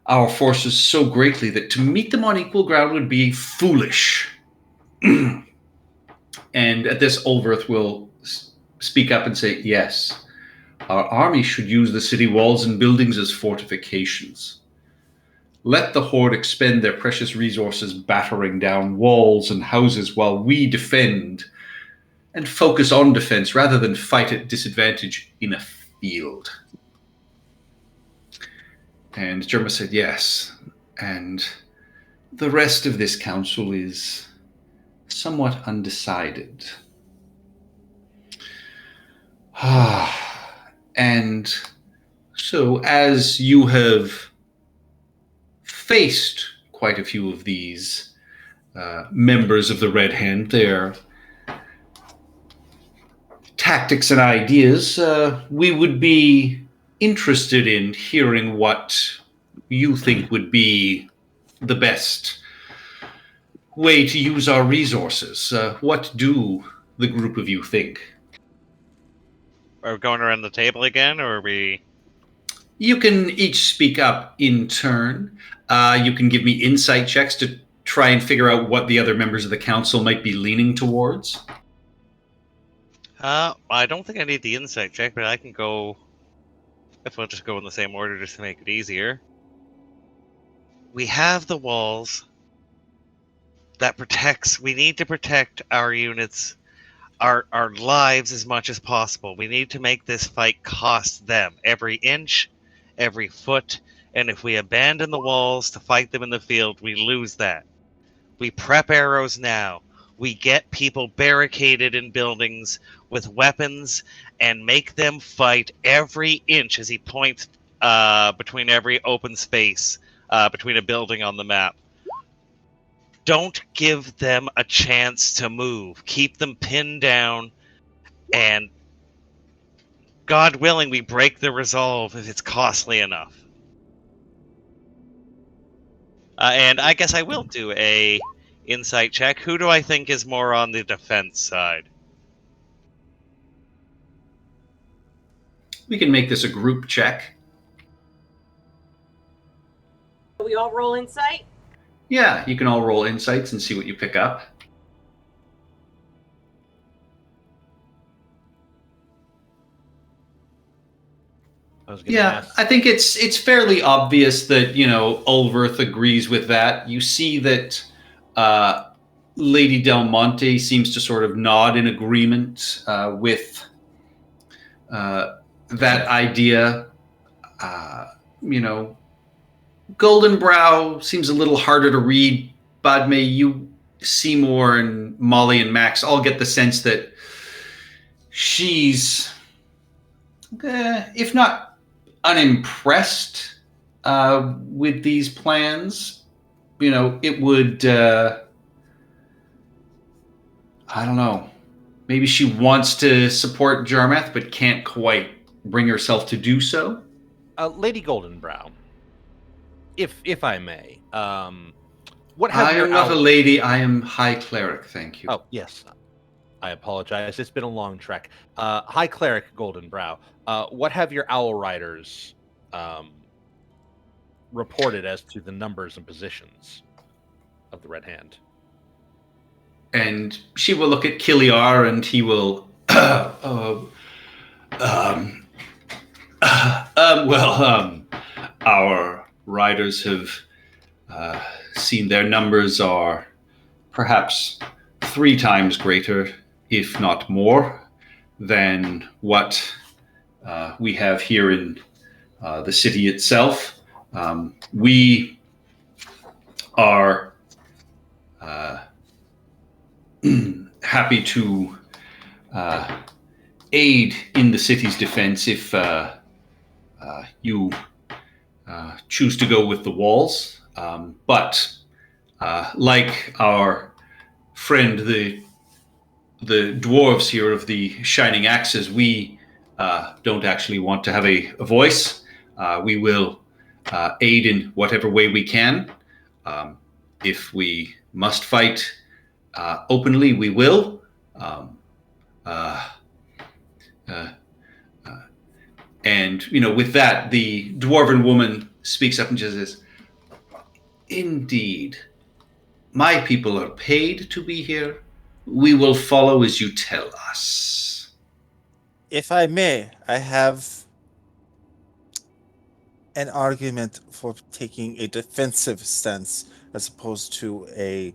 our forces so greatly that to meet them on equal ground would be foolish. And at this, Ulverth will speak up and say, yes, our army should use the city walls and buildings as fortifications. Let the Horde expend their precious resources battering down walls and houses while we defend and focus on defense rather than fight at disadvantage in a field. And Jerma said yes, and the rest of this council is somewhat undecided. And so as you have faced quite a few of these members of the Red Hand, their tactics and ideas, we would be interested in hearing what you think would be the best way to use our resources. What do the group of you think? Are we going around the table again, or are we... You can each speak up in turn. You can give me insight checks to try and figure out what the other members of the council might be leaning towards. I don't think I need the insight check, but I can go... If we'll just go in the same order just to make it easier. We have the walls that protects... We need to protect our units, our lives as much as possible. We need to make this fight cost them every inch, every foot, and if we abandon the walls to fight them in the field, we lose that. We prep arrows now. We get people barricaded in buildings with weapons and make them fight every inch, as he points between every open space between a building on the map. Don't give them a chance to move. Keep them pinned down, and God willing, we break the resolve if it's costly enough. And I guess I will do a insight check. Who do I think is more on the defense side? We can make this a group check. We all roll insight? Yeah, you can all roll insights and see what you pick up. I think it's fairly obvious that, Ulverth agrees with that. You see that Lady Del Monte seems to sort of nod in agreement with that idea. Goldenbrow seems a little harder to read. Padme, you, Seymour, and Molly and Max all get the sense that she's, if not unimpressed with these plans, it would I don't know. Maybe she wants to support Jarmeth, but can't quite bring herself to do so. Lady Goldenbrow, if I may, what have I your am not a owl- lady. I am High Cleric, thank you. Oh, yes. I apologize. It's been a long trek. High Cleric Goldenbrow, what have your Owl Riders reported as to the numbers and positions of the Red Hand? And she will look at Kiliar, and he will. Our riders have seen their numbers are perhaps 3 times greater, if not more, than what we have here in the city itself. We are happy to aid in the city's defense if you choose to go with the walls. But like our friend, the dwarves here of the Shining Axes, we don't actually want to have a voice. We will aid in whatever way we can. If we must fight openly, we will. And, with that, the dwarven woman speaks up and just says, "Indeed, my people are paid to be here. We will follow as you tell us." If I may, I have an argument for taking a defensive stance as opposed to a,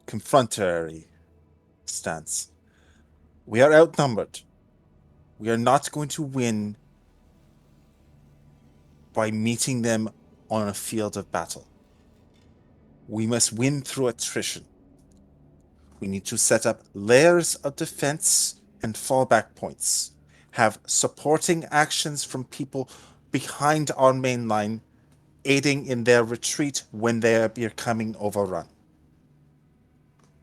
confrontatory stance. We are outnumbered. We are not going to win by meeting them on a field of battle. We must win through attrition. We need to set up layers of defense and fallback points. Have supporting actions from people behind our main line, aiding in their retreat when they are becoming overrun.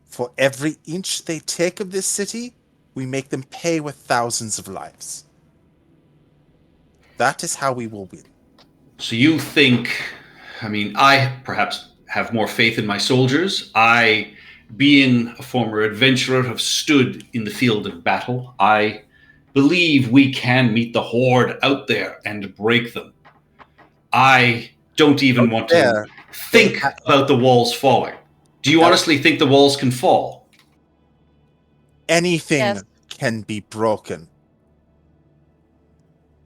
For every inch they take of this city, we make them pay with thousands of lives. That is how we will win. So you think, I perhaps have more faith in my soldiers. I, being a former adventurer, have stood in the field of battle. I believe we can meet the horde out there and break them. I don't even want to think about the walls falling. Do you honestly think the walls can fall? Anything can be broken.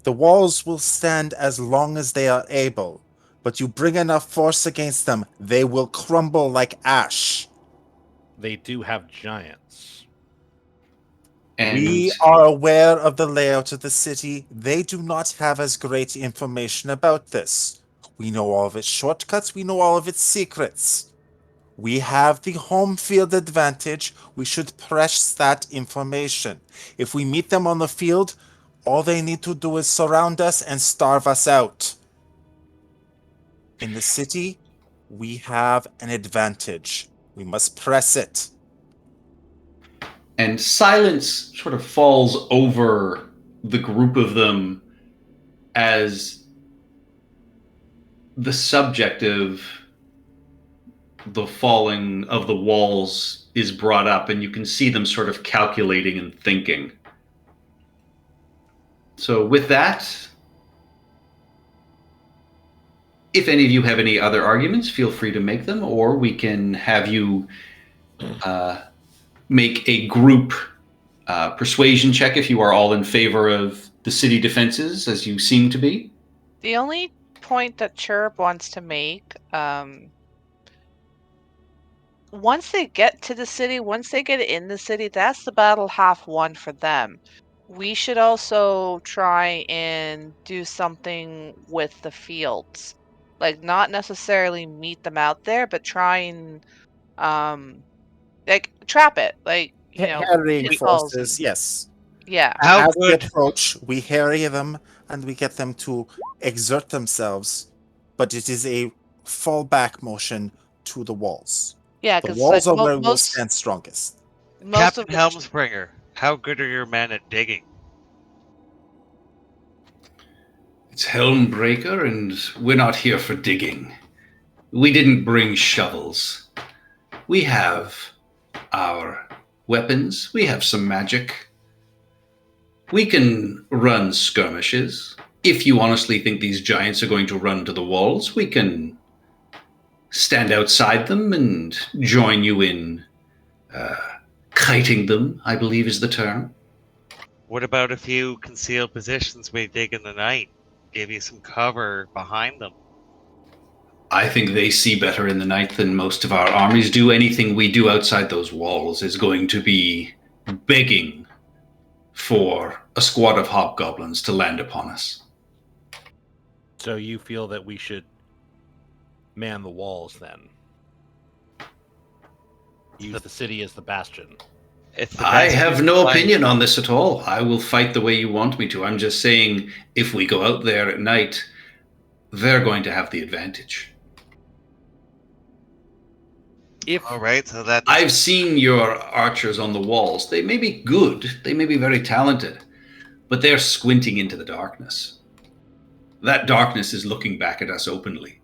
The walls will stand as long as they are able, but you bring enough force against them, they will crumble like ash. They do have giants. And we are aware of the layout of the city. They do not have as great information about this. We know all of its shortcuts. We know all of its secrets. We have the home field advantage. We should press that information. If we meet them on the field, all they need to do is surround us and starve us out. In the city, we have an advantage. We must press it. And silence sort of falls over the group of them as the subject of the falling of the walls is brought up, and you can see them sort of calculating and thinking. So with that, if any of you have any other arguments, feel free to make them, or we can have you make a group persuasion check if you are all in favor of the city defenses, as you seem to be. The only point that Chirp wants to make, once they get to the city, once they get in the city, that's the battle half won for them. We should also try and do something with the fields. Like, not necessarily meet them out there, but try and, trap it. Like, Harrying pitfalls forces, yes. Yeah. As we approach, we harry them and we get them to exert themselves, but it is a fallback motion to the walls. Yeah, The because walls like, are where we'll most stand strongest. most Captain of the Helmsbringer, how good are your men at digging? It's Helmbreaker, and we're not here for digging. We didn't bring shovels. We have our weapons. We have some magic. We can run skirmishes. If you honestly think these giants are going to run to the walls, we can stand outside them and join you in kiting them, I believe is the term. What about a few concealed positions we dig in the night? Give you some cover behind them. I think they see better in the night than most of our armies do. Anything we do outside those walls is going to be begging for a squad of hobgoblins to land upon us. So you feel that we should man the walls then? Use the city as the bastion. It's the I best have use no of opinion light. on this at all. I will fight the way you want me to. I'm just saying, if we go out there at night, they're going to have the advantage. If All right, so that I've seen your archers on the walls. They may be good, they may be very talented, but they're squinting into the darkness. That darkness is looking back at us openly.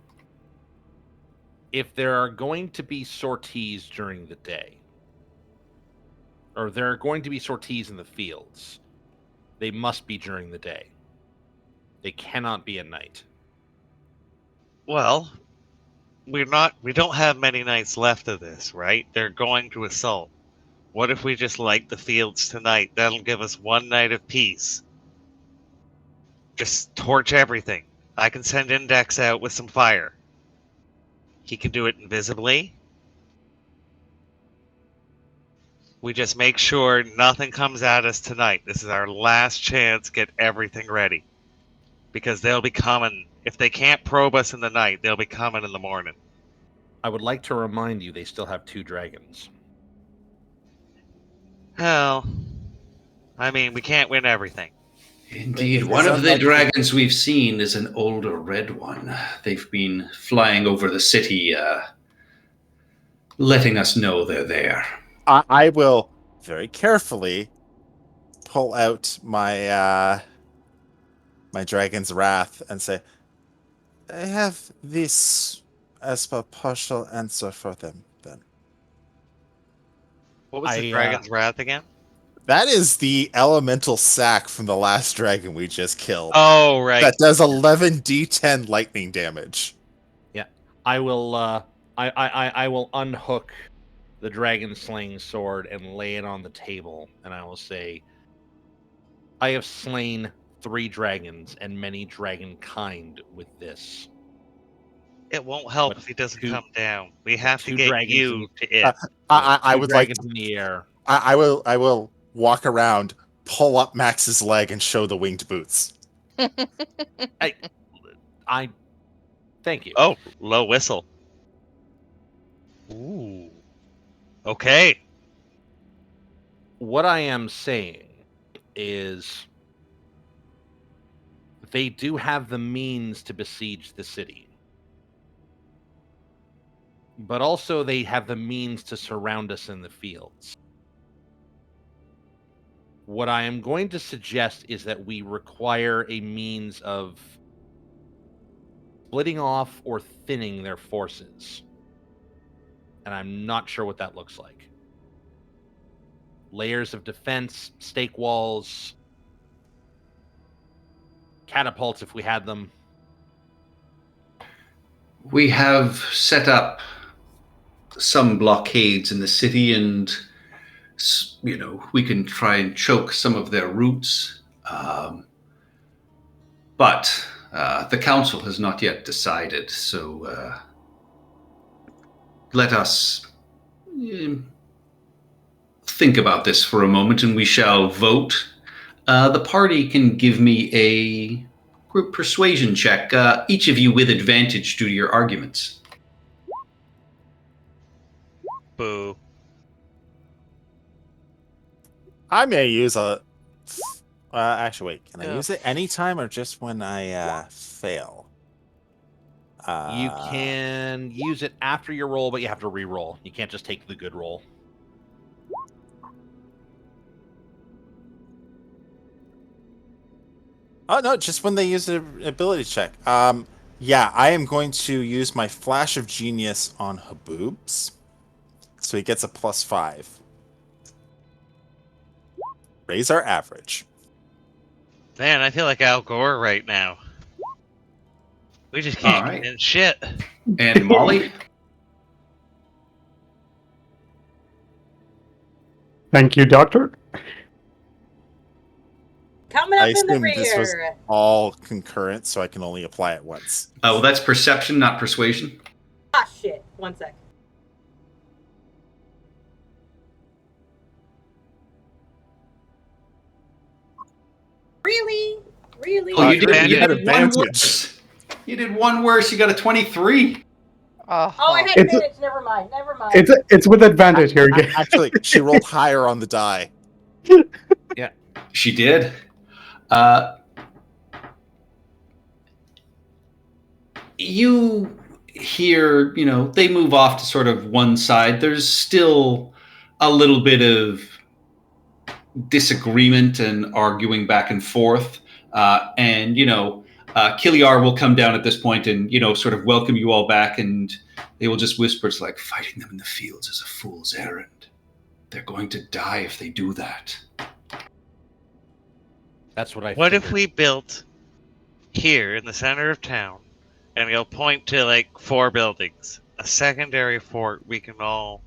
if there are going to be sorties during the day, or there are going to be sorties in the fields, they must be during the day. They cannot be at night. well, we don't have many nights left of this, right? They're going to assault. What if we just light the fields tonight? That'll give us one night of peace. Just torch everything. I can send Index out with some fire. He can do it invisibly. We just make sure nothing comes at us tonight. This is our last chance. Get everything ready. Because they'll be coming. If they can't probe us in the night, they'll be coming in the morning. I would like to remind you they still have 2 dragons. Hell, I mean, we can't win everything. Indeed. It One is of the unlikely- dragons we've seen is an older red one. They've been flying over the city, letting us know they're there. I will very carefully pull out my my dragon's wrath and say, I have this as a partial answer for them. Then What was the I, Dragon's Wrath again? that is the elemental sack from the last dragon we just killed. Oh, right. That does 11d10 lightning damage. I will I will unhook the dragon slaying sword and lay it on the table, and I will say, I have slain 3 dragons and many dragon kind with this. It won't help But if he doesn't two- come down. We have to 2 get dragons you in- to it. I 2 would like dragons in the air. I will walk around, pull up Max's leg, and show the winged boots. I thank you. Oh, low whistle. Ooh. Okay. What I am saying is they do have the means to besiege the city. But also they have the means to surround us in the fields. What I am going to suggest is that we require a means of splitting off or thinning their forces. And I'm not sure what that looks like. Layers of defense, stake walls, catapults if we had them. We have set up some blockades in the city, and we can try and choke some of their routes. But the council has not yet decided, so let us think about this for a moment, and we shall vote. The party can give me a group persuasion check, each of you with advantage due to your arguments. Boo. I may use a. Actually, wait. Can I Yeah. use it anytime or just when I fail? You can use it after your roll, but you have to re-roll. You can't just take the good roll. Oh no, just when they use an ability check. Yeah, I am going to use my Flash of Genius on Haboobs. So he gets a +5. Raise our average. Man, I feel like Al Gore right now. We just can't Alright. get in shit. And Molly? Thank you, Doctor. Coming I up in the assume this was rear. all concurrent, so I can only apply it once. Well, that's perception, not persuasion. Ah, shit. 1 sec. Really? Really? Oh, you Advantage. did one Advantage. worse. You did one worse. You got a 23. Oh, I had It's- advantage. Never mind. Never mind. It's with advantage here again. Actually, she rolled higher on the die. She did. You hear, they move off to sort of one side. There's still a little bit of disagreement and arguing back and forth. And Kiliar will come down at this point and, sort of welcome you all back. And they will just whisper, it's like, fighting them in the fields is a fool's errand. They're going to die if they do that. That's what I What if figured. we built here in the center of town, and we'll point to like 4 buildings, a secondary fort we can all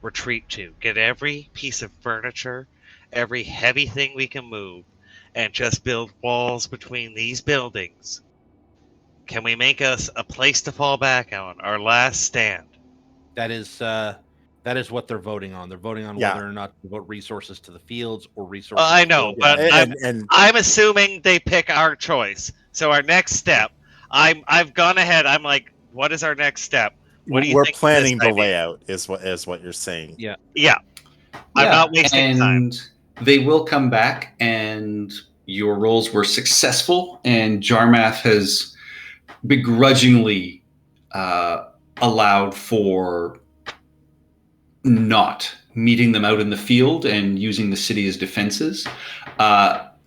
retreat to, get every piece of furniture, every heavy thing we can move, and just build walls between these buildings? Can we make us a place to fall back on, our last stand? That is what they're voting on. They're voting on Yeah. whether or not to devote resources to the fields or resources. I know, to but And I'm assuming they pick our choice. So our next step, I've gone ahead. I'm like, what is our next step? What do you we're think of planning this the idea? layout, is what you're saying. Yeah. Yeah, I'm not wasting time. And they will come back, and your rolls were successful, and Jarmath has begrudgingly allowed for not meeting them out in the field and using the city as defenses.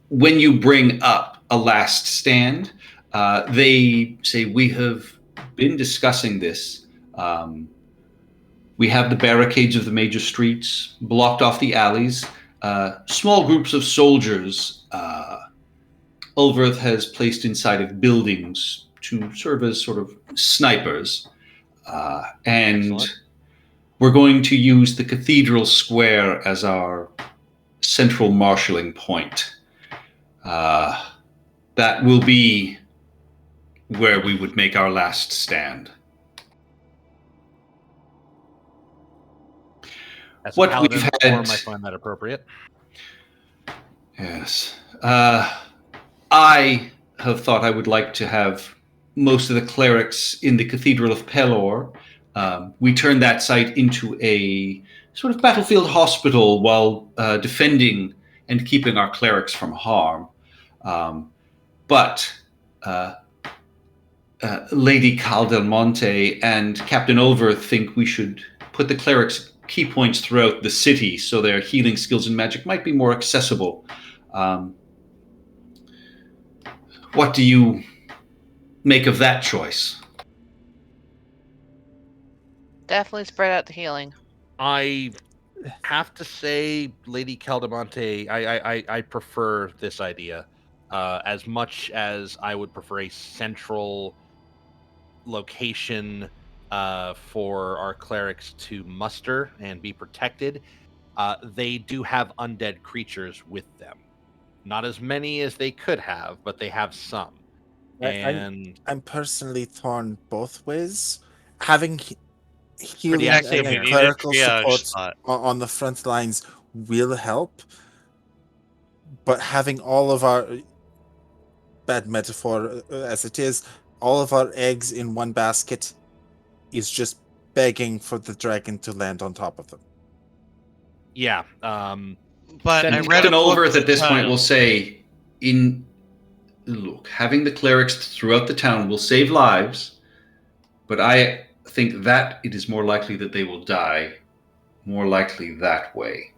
When you bring up a last stand, they say, we have been discussing this. We have the barricades of the major streets, blocked off the alleys. Small groups of soldiers Ulverth has placed inside of buildings to serve as sort of snipers. And Excellent. we're going to use the cathedral square as our central marshalling point. That will be where we would make our last stand. As What a paladin we've form, had- I find that appropriate. Yes. I have thought I would like to have most of the clerics in the Cathedral of Pelor. We turned that site into a sort of battlefield hospital while defending and keeping our clerics from harm. But Lady Caldelmonte and Captain Ulverth think we should put the clerics' key points throughout the city so their healing skills and magic might be more accessible. What do you make of that choice? Definitely spread out the healing. I have to say, Lady Caldemonte, I prefer this idea as much as I would prefer a central location for our clerics to muster and be protected. They do have undead creatures with them. Not as many as they could have, but they have some. And I'm personally torn both ways. Having healing Actually, and we need a clerical triage support slot. on the front lines will help, but having all of our, bad metaphor as it is, all of our eggs in one basket is just begging for the dragon to land on top of them. yeah, But I Send read a Captain book Ulverth at this point time. will say, look, having the clerics throughout the town will save lives, But I think that it is more likely that they will die, more likely that way.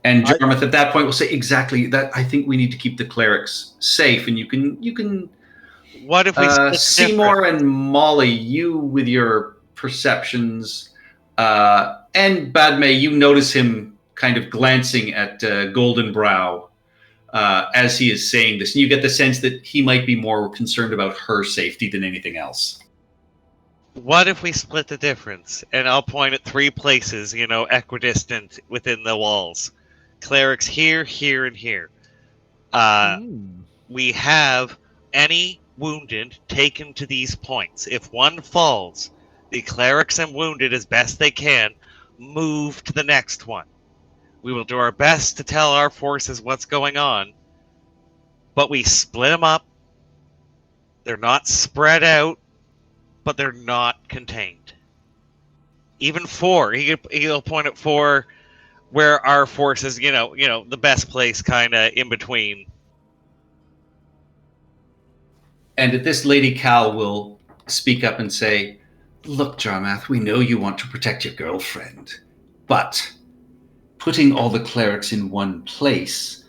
And Jarmuth at that point will say exactly that. I think we need to keep the clerics safe, and you can. What if we split the Seymour difference? and Molly, you with your perceptions, and Badme, you notice him kind of glancing at Goldenbrow as he is saying this, and you get the sense that he might be more concerned about her safety than anything else. What if we split the difference? And I'll point at 3 places, equidistant within the walls. Clerics here, here, and here. We have any wounded taken to these points. If one falls, the clerics and wounded, as best they can, move to the next one. We will do our best to tell our forces what's going on, but we split them up. They're not spread out, but they're not contained. Even 4, he'll point at 4 where our forces, the best place kind of in between. And at this, Lady Cal will speak up and say, "Look, Jarmuth, we know you want to protect your girlfriend, but putting all the clerics in one place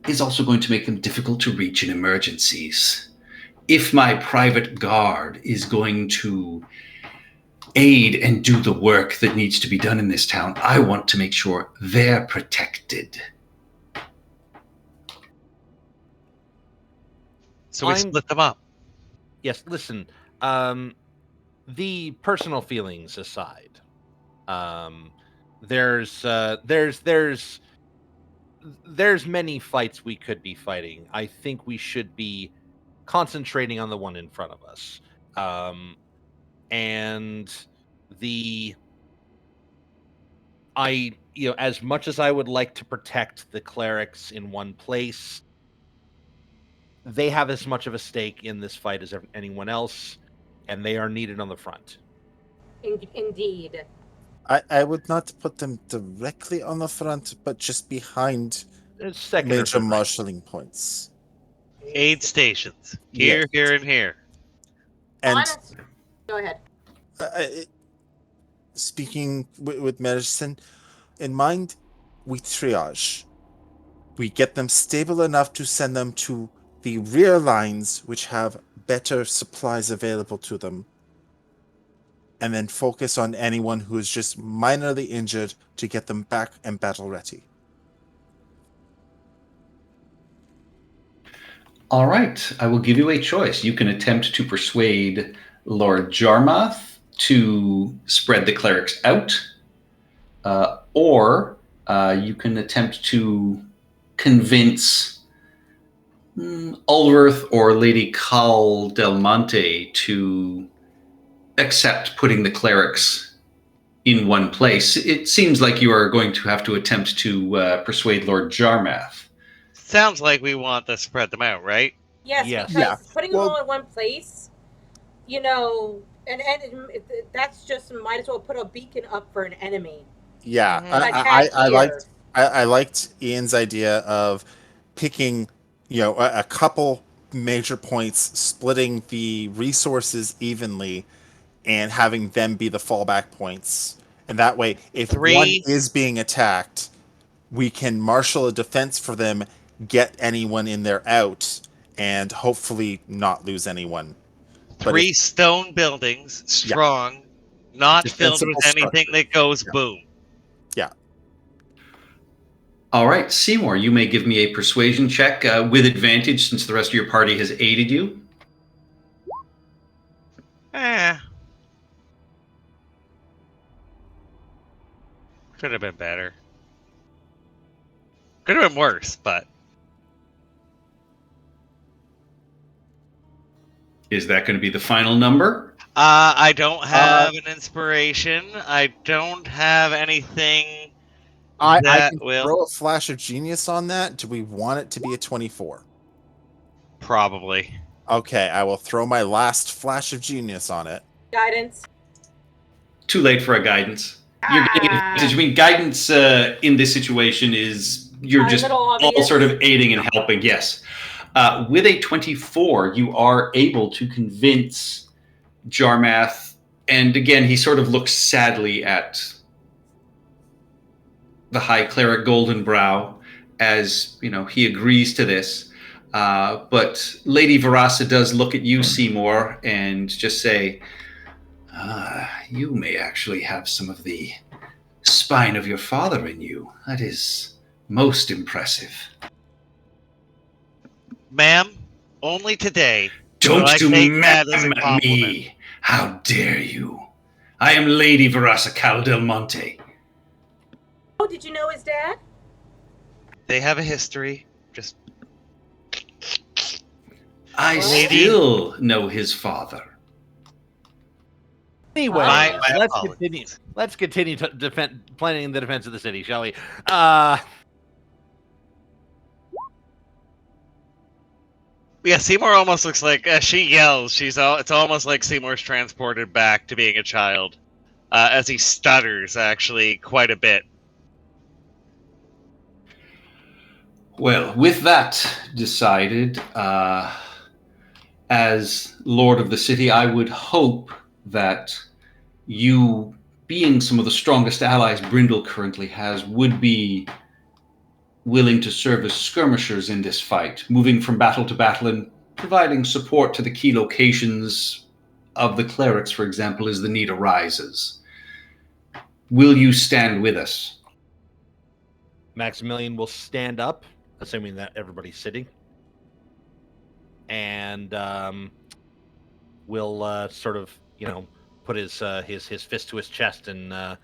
is also going to make them difficult to reach in emergencies. If my private guard is going to aid and do the work that needs to be done in this town, I want to make sure they're protected." So we split them up. Yes, listen. The personal feelings aside, there's many fights we could be fighting. I think we should be concentrating on the one in front of us. As much as I would like to protect the clerics in one place, they have as much of a stake in this fight as anyone else, and they are needed on the front. Indeed. I would not put them directly on the front, but just behind Second or major third. marshalling points. Aid stations. Here, Yes. here, and here. And Go ahead. speaking with medicine in mind, we triage. We get them stable enough to send them to the rear lines, which have better supplies available to them, and then focus on anyone who is just minorly injured to get them back and battle ready. All right, I will give you a choice. You can attempt to persuade Lord Jarmuth to spread the clerics out, or you can attempt to convince Ulrith or Lady Cal Del Monte to accept putting the clerics in one place. It seems like you are going to have to attempt to persuade Lord Jarmuth. Sounds like we want to spread them out, right? Yes, Yes. because Yeah. putting them all in one place, and that's just might as well put a beacon up for an enemy. Yeah, Mhm. Like I here. liked I liked Ian's idea of picking, a couple major points, splitting the resources evenly, and having them be the fallback points. And that way, if 3 one is being attacked, we can marshal a defense for them, get anyone in there out, and hopefully not lose anyone. But 3 stone buildings, strong, not filled Defensible with anything structure. that goes Yeah. boom. All right, Seymour, you may give me a persuasion check with advantage since the rest of your party has aided you. Could have been better. Could have been worse, but Is that going to be the final number? I don't have an inspiration. I don't have anything I that can will throw a flash of genius on that. Do we want it to be a 24? probably. Okay, I will throw my last flash of genius on it. Guidance. Too late for a guidance. You're getting advantage. I mean, guidance in this situation is you're A just little all obvious. sort of aiding and helping. Yes. With a 24, you are able to convince Jarmuth And again, he sort of looks sadly at the High Cleric Goldenbrow as, he agrees to this. But Lady Verasa does look at you, Seymour, and just say, you may actually have some of the spine of your father in you. That is most impressive. Ma'am, only today. Don't will I you take that as a ma'am compliment. me. How dare you? I am Lady Verasa Cal Del Monte. Oh, did you know his dad? They have a history. Just I Lady- still know his father. Anyway, My let's apologies. continue. Let's continue to planning the defense of the city, shall we? Yeah, Seymour almost looks like she yells. It's almost like Seymour's transported back to being a child, as he stutters actually quite a bit. Well, with that decided, as Lord of the City, I would hope that you, being some of the strongest allies Brindle currently has, would be willing to serve as skirmishers in this fight, moving from battle to battle and providing support to the key locations of the clerics, for example, as the need arises. Will you stand with us? Maximilian will stand up, assuming that everybody's sitting, and will sort of, put his fist to his chest and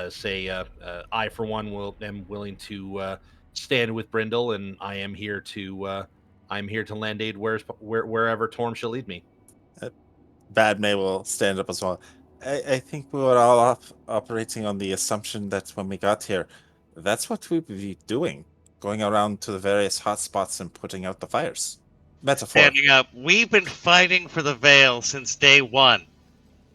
say, I for one am willing to stand with Brindle, and I am here to lend aid wherever Torm shall lead me. Bad May will stand up as well. I think we were all operating on the assumption that when we got here, that's what we would be doing, going around to the various hotspots and putting out the fires. Metaphor. Standing up. We've been fighting for the Veil since day one.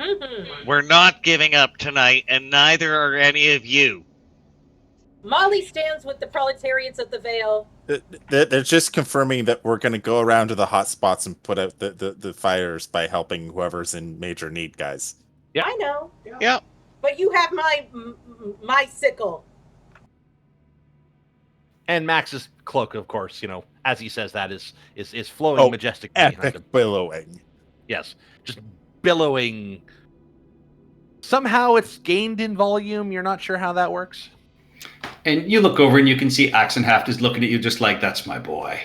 Mm-hmm. We're not giving up tonight, and neither are any of you. Molly stands with the proletariats of the Vale. They're just confirming that we're going to go around to the hotspots and put out the fires by helping whoever's in major need, guys. Yeah. I know. Yep. But you have my sickle. And Max's cloak, of course, as he says that, is flowing majestically behind him. Epic billowing. Yes, just billowing. Somehow it's gained in volume. You're not sure how that works. And you look over and you can see Axenhaft is looking at you just like, that's my boy.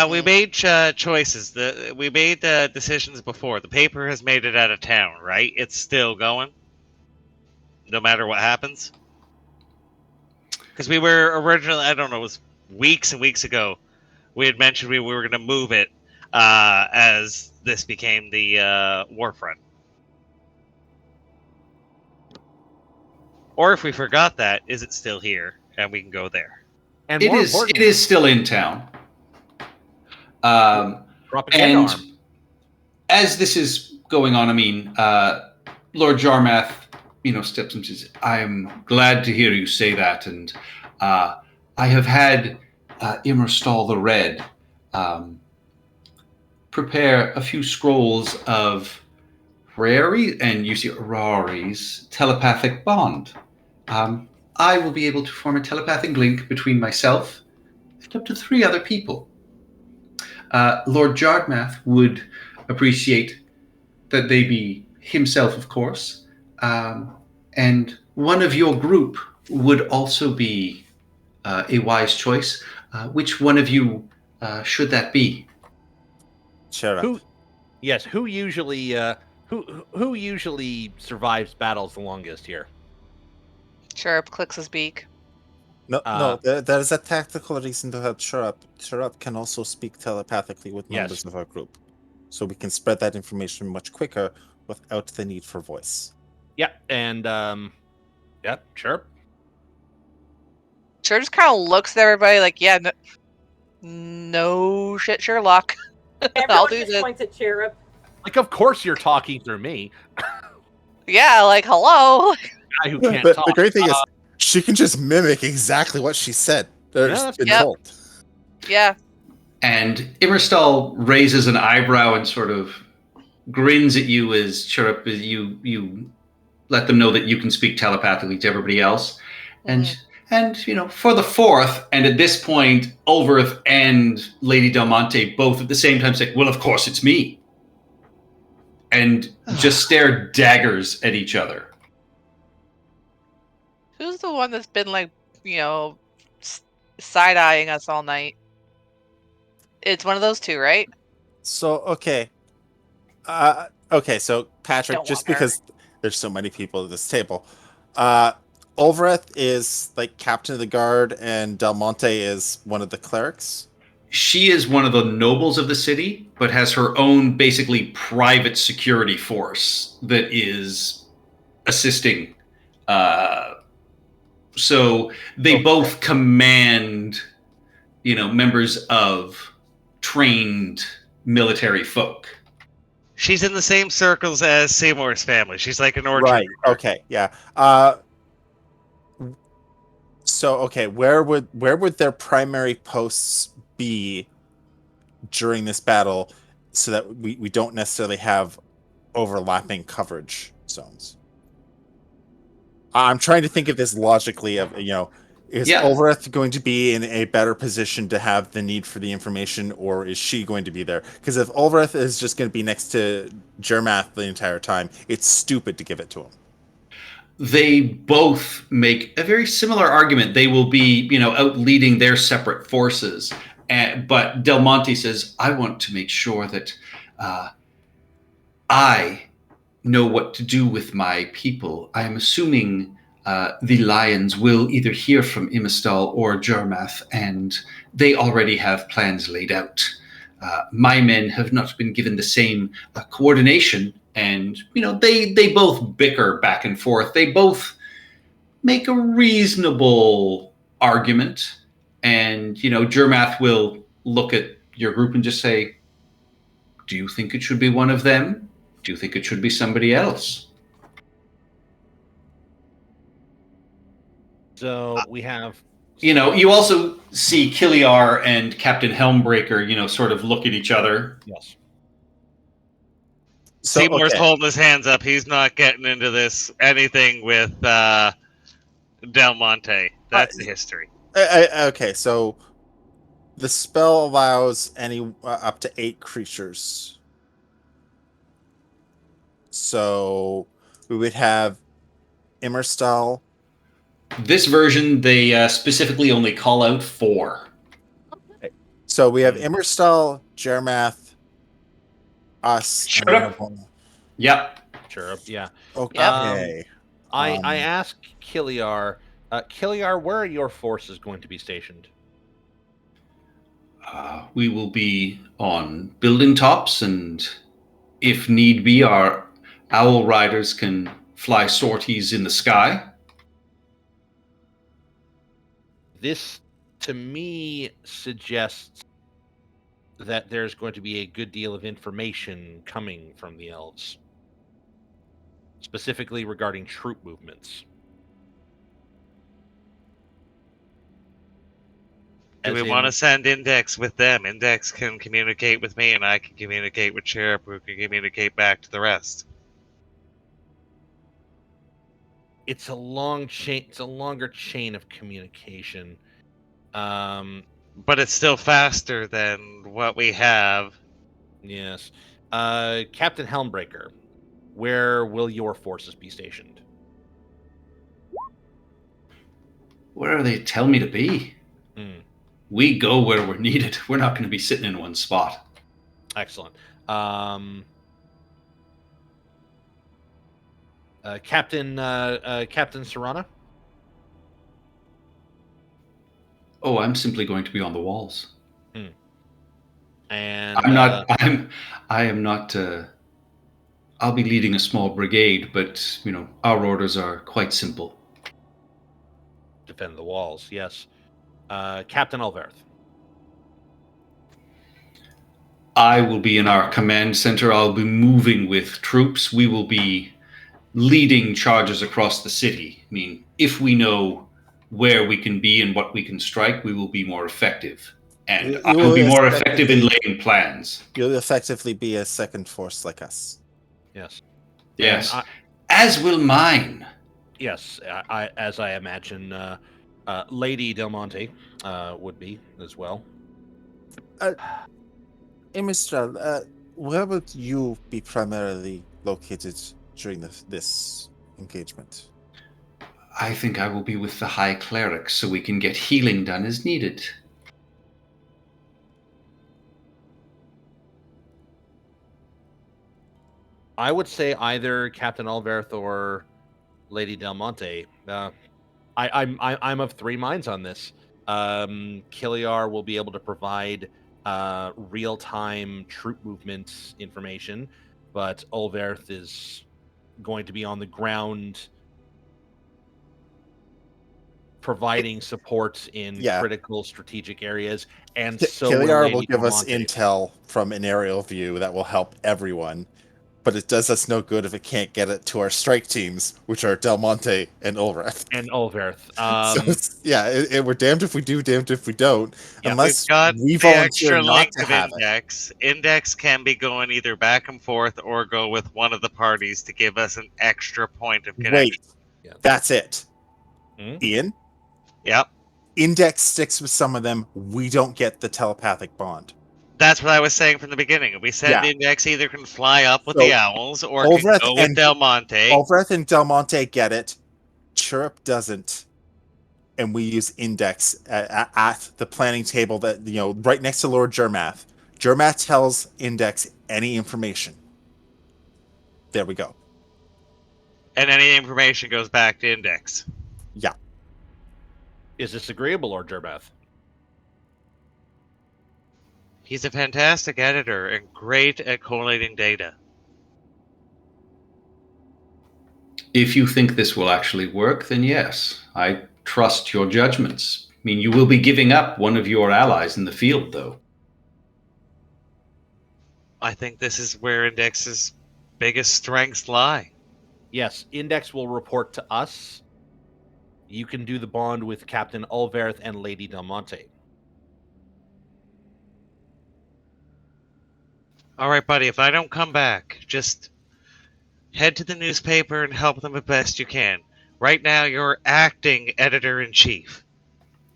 We made choices. We made decisions before. The paper has made it out of town, right? It's still going, no matter what happens. Because we were originally, I don't know, it was weeks and weeks ago, we had mentioned we were going to move it as this became the war front. Or if we forgot that, is it still here and we can go there? And It more is importantly, still in town. propaganda And arm. as this is going on, Lord Jarmath, steps and says, I'm glad to hear you say that. And I have had Immerstal the Red prepare a few scrolls of Rari's telepathic bond. I will be able to form a telepathic link between myself and up to 3 other people. Lord Jarmath would appreciate that they be himself, of course, and one of your group would also be a wise choice. Which one of you should that be? Sheriff. Who usually survives battles the longest here? Cherub clicks his beak. No, there is a tactical reason to have Sharap. Sharap can also speak telepathically with members Yes. of our group. So we can spread that information much quicker without the need for voice. Yeah, and sure. Cherub just kind of looks at everybody like, yeah, no shit, Sherlock. I'll Everyone do just this. points at Cherub. Like, of course you're talking through me. Yeah, like, hello. Guy who can't But talk. the great thing is, she can just mimic exactly what she said. that's- Been Yep. told. Yeah. And Immerstal raises an eyebrow and sort of grins at you as Chirrup, as you let them know that you can speak telepathically to everybody else. And for the fourth, and at this point, Ulverith and Lady Del Monte both at the same time say, well, of course it's me. And just stare daggers at each other. Who's the one that's been side-eyeing us all night? It's one of those two, right? So okay, so Patrick, Don't just want her. because there's so many people at this table, Ulverith is like captain of the guard, and Del Monte is one of the clerics. She is one of the nobles of the city, but has her own basically private security force that is assisting. So they both command, members of trained military folk. She's in the same circles as Seymour's family. She's like an orchard. Right. Okay. Yeah. So okay, where would their primary posts be during this battle, so that we don't necessarily have overlapping coverage zones? I'm trying to think of this logically. Is Ulverith going to be in a better position to have the need for the information, or is she going to be there? Because if Ulverith is just going to be next to Jermath the entire time, it's stupid to give it to him. They both make a very similar argument. They will be, out leading their separate forces. But Del Monte says, I want to make sure that I know what to do with my people. I am assuming the Lions will either hear from Imistal or Jermath, and they already have plans laid out. My men have not been given the same coordination, and they both bicker back and forth. They both make a reasonable argument, and Jermath will look at your group and just say, do you think it should be one of them? Do you think it should be somebody else? So we have... You also see Kiliar and Captain Helmbreaker, sort of look at each other. Yes. So, Seymour's holding his hands up. He's not getting into anything with Del Monte. That's the history. Okay, so the spell allows up to 8 creatures. So we would have Imerstal. This version, they specifically only call out 4. So we have Imerstal, Jermath, us. Chirrup. Yep. Chirrup, yeah. Okay. I ask Kiliar, Kiliar, where are your forces going to be stationed? We will be on building tops, and if need be, our owl riders can fly sorties in the sky. This, to me, suggests that there's going to be a good deal of information coming from the elves, specifically regarding troop movements. Do we want to send Index with them? Index can communicate with me, and I can communicate with Chirrup, who can communicate back to the rest. It's a long chain. It's a longer chain of communication. But it's still faster than what we have. Yes. Captain Helmbreaker, where will your forces be stationed? Where they tell me to be. We go where we're needed. We're not going to be sitting in one spot. Excellent. Captain Serrana? Oh, I'm simply going to be on the walls. And I'm not. I am not. I'll be leading a small brigade, but our orders are quite simple. Defend the walls. Yes. Captain Ulverith. I will be in our command center. I'll be moving with troops. We will be leading charges across the city. I mean, if we know where we can be and what we can strike, we will be more effective. And You I will will be more effectively- effective in laying plans. You'll effectively be a second force like us. Yes. Yes. And As will mine. Yes, as I imagine, Lady Del Monte would be as well. Hey, Mistral, where would you be primarily located during this engagement? I think I will be with the High Cleric so we can get healing done as needed. I would say either Captain Alverth or Lady Del Monte. I'm of three minds on this. Kiliar will be able to provide real-time troop movement information, but Alverth is going to be on the ground providing support in critical strategic areas, and so Kiliar will give Del us Monte. intel from an aerial view that will help everyone, but it does us no good if it can't get it to our strike teams, which are Del Monte and Ulreth. And Alverth. We're damned if we do, damned if we don't, unless We've got we the volunteer extra not link to of have it. Index. Index can be going either back and forth or go with one of the parties to give us an extra point of connection. Wait, that's it. Hmm? Ian? Yep. Index sticks with some of them. We don't get the telepathic bond. That's what I was saying from the beginning. We said Index either can fly up with So, the owls or can Ulreth go with and- Del Monte. Ulreth and Del Monte get it. Chirrup doesn't. And we use Index at the planning table that, right next to Lord Jermath. Jermath tells Index any information. There we go. And any information goes back to Index. Yeah. Is this agreeable, Lord Jerbath? He's a fantastic editor and great at collating data. If you think this will actually work, then yes, I trust your judgments. I mean, you will be giving up one of your allies in the field, though. I think this is where Index's biggest strengths lie. Yes, Index will report to us. You can do the bond with Captain Alverth and Lady Del Monte. All right, buddy, if I don't come back, just head to the newspaper and help them as best you can. Right now, you're acting editor-in-chief.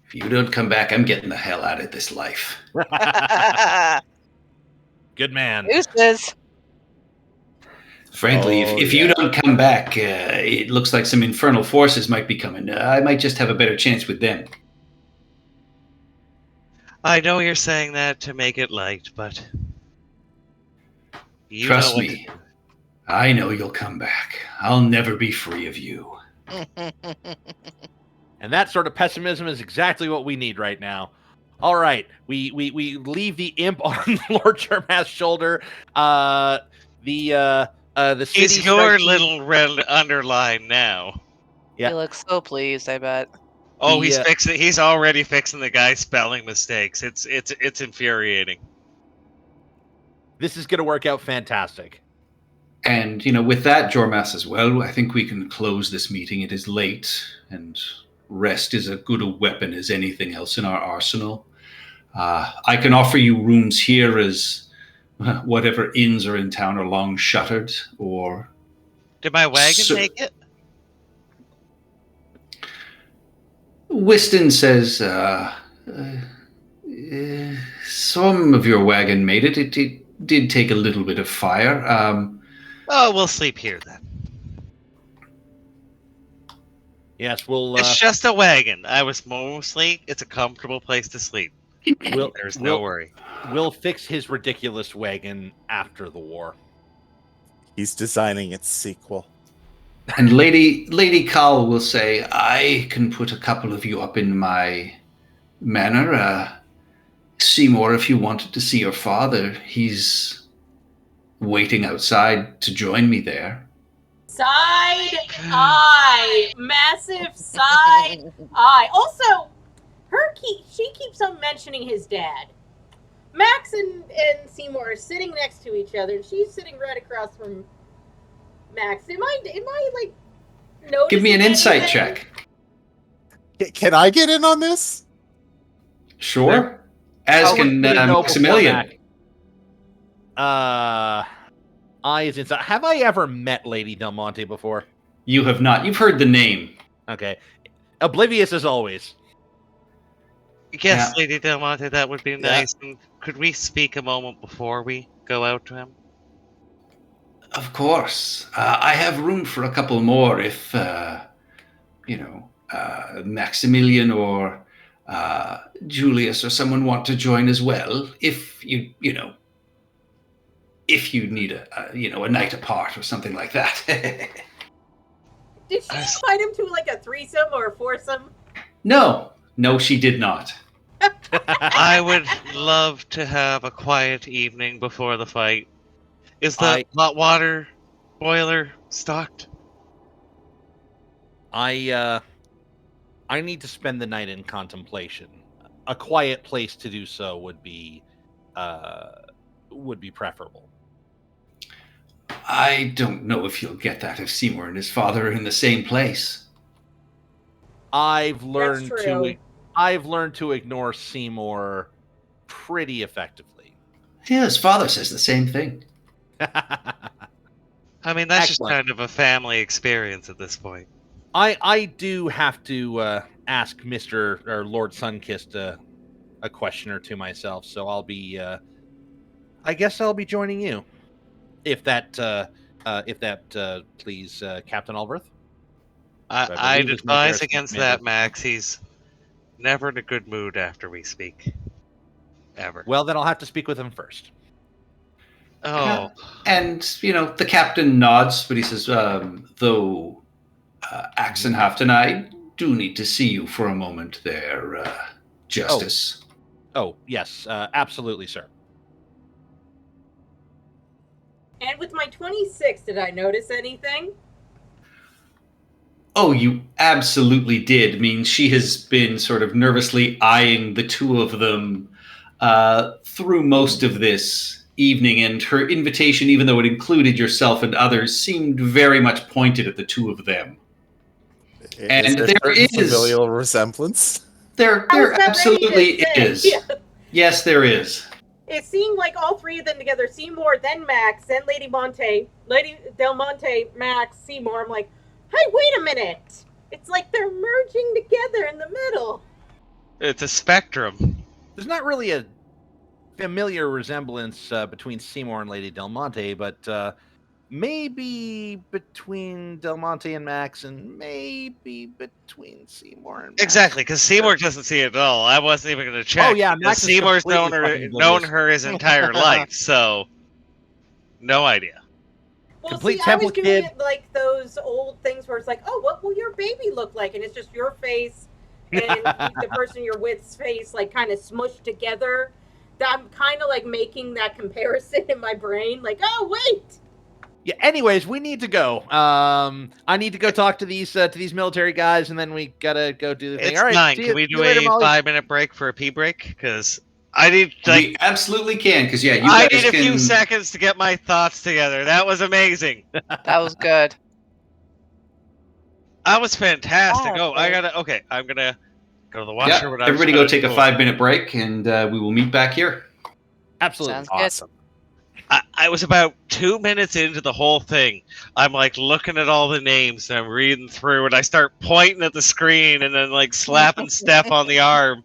If you don't come back, I'm getting the hell out of this life. Good man. Deuces. Frankly, if you don't come back, it looks like some infernal forces might be coming. I might just have a better chance with them. I know you're saying that to make it light, but... you Trust know what me. I know you'll come back. I'll never be free of you. And that sort of pessimism is exactly what we need right now. All right, we leave the imp on Lord Jermath's shoulder. The city He's your starts- little red underline now. Yeah. He looks so pleased, I bet. Oh, he's The, fixing. He's already fixing the guy's spelling mistakes. It's infuriating. This is going to work out fantastic. And, with that, Jormas, as well, I think we can close this meeting. It is late, and rest is as good a weapon as anything else in our arsenal. I can offer you rooms here as whatever inns are in town are long shuttered, or... Did my wagon make it? Whiston says, some of your wagon made it. It did take a little bit of fire. Oh, we'll sleep here then. Yes, we'll. It's just a wagon. It's a comfortable place to sleep. There's no worry. We'll fix his ridiculous wagon after the war. He's designing its sequel. And Lady Carl will say, I can put a couple of you up in my manor. Seymour, if you wanted to see your father, he's waiting outside to join me there. Side eye. Massive side eye. Also, she keeps on mentioning his dad. Max and Seymour are sitting next to each other, and she's sitting right across from Max. Am I like noticing? Give me an insight anything? check. Can I get in on this? Sure. As Oh, can let's go before Maximilian. Mac. Eyes inside. Have I ever met Lady Del Monte before? You have not. You've heard the name. Okay. Oblivious as always. Yes, Yeah. Lady Del Monte, that would be nice. And could we speak a moment before we go out to him? Of course. I have room for a couple more if, Maximilian or Julius or someone want to join as well. If if you need a night apart or something like that. Did she invite him to like a threesome or a foursome? No, she did not. I would love to have a quiet evening before the fight. Is the hot water boiler stocked? I need to spend the night in contemplation. A quiet place to do so would be preferable. I don't know if you'll get that if Seymour and his father are in the same place. I've learned true. to ignore Seymour pretty effectively. Yeah, his father says the same thing. I mean, that's Excellent. just kind of a family experience at this point. I do have to ask Mr. or Lord Sunkist a question or two myself, so I'll be I guess I'll be joining you. If that please, Captain Alberth. I'd believe is my advise Garrison against commander. that, Max. He's never in a good mood after we speak. Ever. Well, then I'll have to speak with him first. Oh, And, the captain nods, but he says, though Axenhaft and I do need to see you for a moment there, Justice. Oh, yes, absolutely, sir. And with my 26, did I notice anything? Oh, you absolutely did. I mean, she has been sort of nervously eyeing the two of them through most of this evening, and her invitation, even though it included yourself and others, seemed very much pointed at the two of them. And Is there there certain is familial resemblance? There I was about ready to absolutely say, is. yeah. Yes, there is. It seemed like all three of them together, Seymour, then Max, then Lady Del Monte, Max, Seymour. I'm like, hey, wait a minute. It's like they're merging together in the middle. it's a spectrum. There's not really a familiar resemblance between Seymour and Lady Del Monte, but maybe between Del Monte and Max, and maybe between Seymour and Max. Exactly, because Seymour doesn't see it at all. I wasn't even going to check. Oh, yeah, because Max is Seymour's completely known fucking oblivious. her his entire life, so no idea. Well, Complete see, I was temple doing kid. it like those old things where it's like, oh, what will your baby look like? And it's just your face and the person you're with's face, like, kind of smushed together. I'm kind of like making that comparison in my brain, like, oh, wait. Yeah. Anyways, we need to go. I need to go talk to these military guys, and then we gotta go do the thing. It's All right. 9. See Can you- we see do you later, a Molly. 5-minute break for a pee break? Because I need We absolutely can, because, you I guys need a can... few seconds to get my thoughts together. That was amazing. That was good. That was fantastic. Oh, I'm gonna go to the washer. Yeah, when I was everybody go take a finished. 5-minute break, and we will meet back here. Absolutely. Sounds good. Awesome. I was about 2 minutes into the whole thing. I'm like looking at all the names and I'm reading through, and I start pointing at the screen and then like slapping Steph on the arm.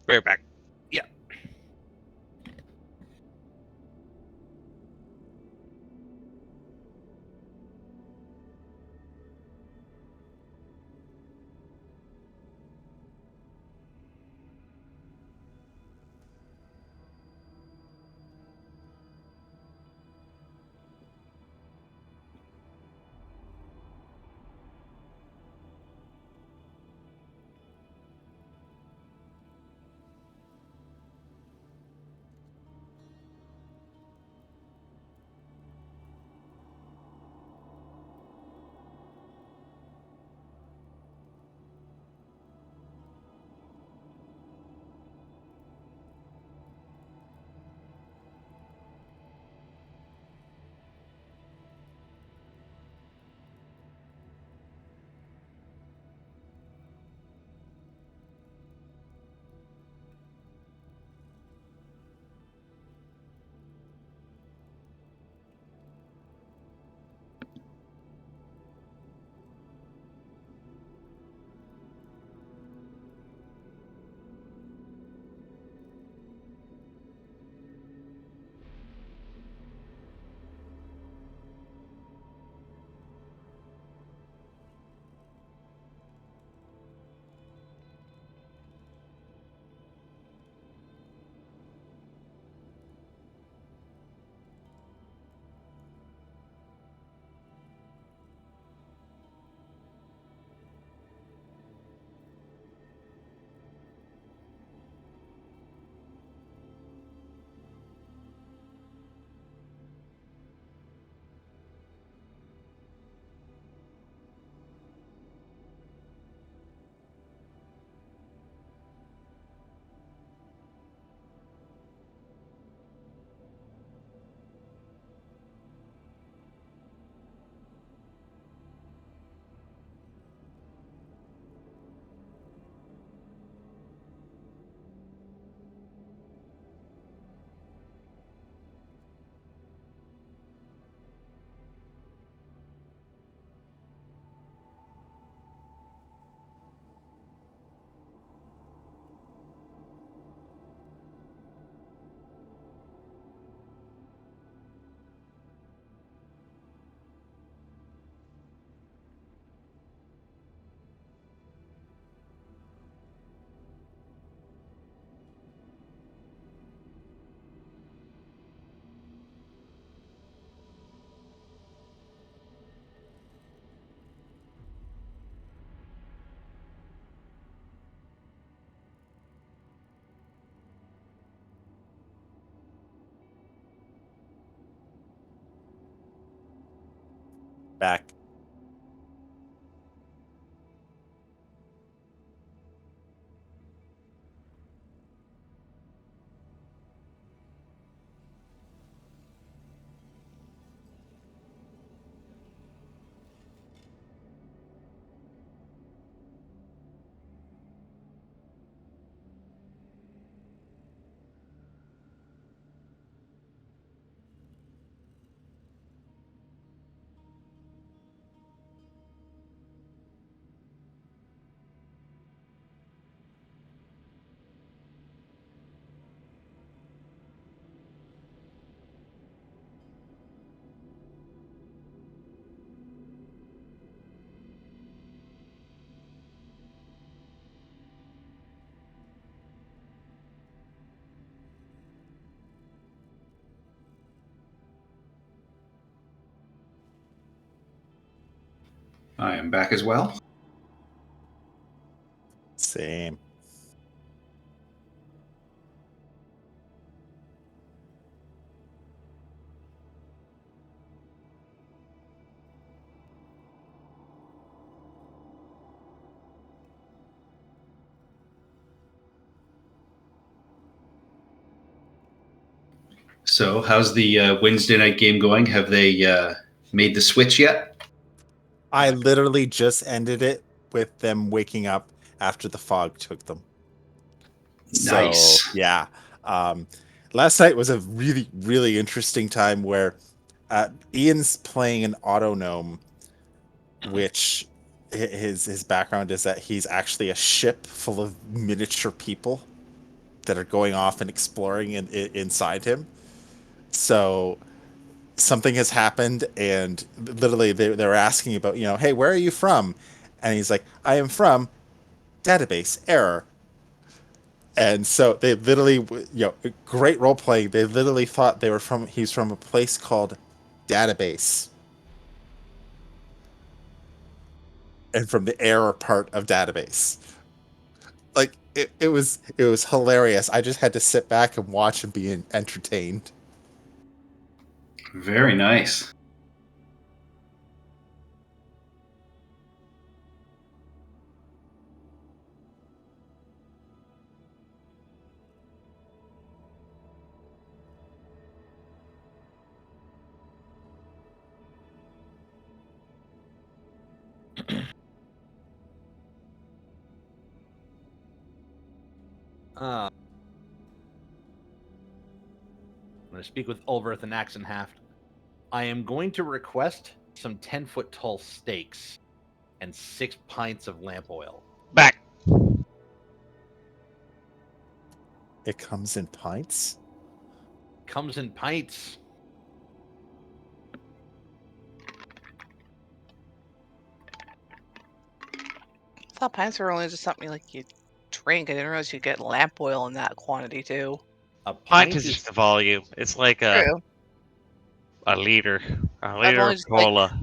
Right back. back. I am back as well. Same. So, how's the Wednesday night game going? Have they made the switch yet? I literally just ended it with them waking up after the fog took them. Nice. So, yeah. Last night was a really, really interesting time where Ian's playing an autonome, which his background is that he's actually a ship full of miniature people that are going off and exploring inside him. So something has happened, and literally they're asking about, hey, where are you from? And he's like, I am from database error. And so they literally, great role playing. They literally thought he's from a place called database, and from the error part of database. Like it was hilarious. I just had to sit back and watch and be entertained. Very nice. I'm going to speak with Ulverth and Axenhaft. I am going to request some 10-foot tall stakes and 6 pints of lamp oil. Back. It comes in pints. Comes in pints. I thought pints were only just something like you drink. I didn't realize you get lamp oil in that quantity too. A Pint is just a volume. It's like a liter. A liter only of just, like, cola.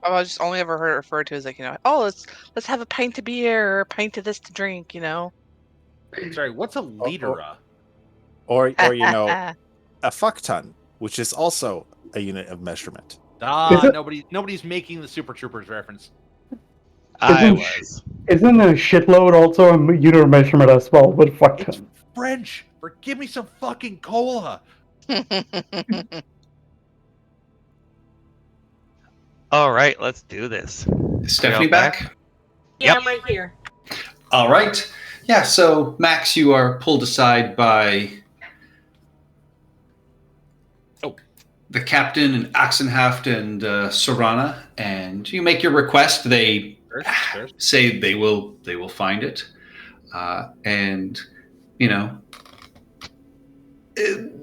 I've just only ever heard it referred to as like, let's have a pint of beer or a pint of this to drink, Sorry, what's a liter? Or a fuck ton, which is also a unit of measurement. Nobody's making the Super Troopers reference. I was. Isn't a shitload also a unit of measurement as well? What fuck It's ton? French. Give me some fucking cola. All right, let's do this. Is Stephanie all back? Yeah, Yep. I'm right here. All right. Yeah, so Max, you are pulled aside by the captain and Axenhaft and Sorana, and you make your request. They say they will find it, and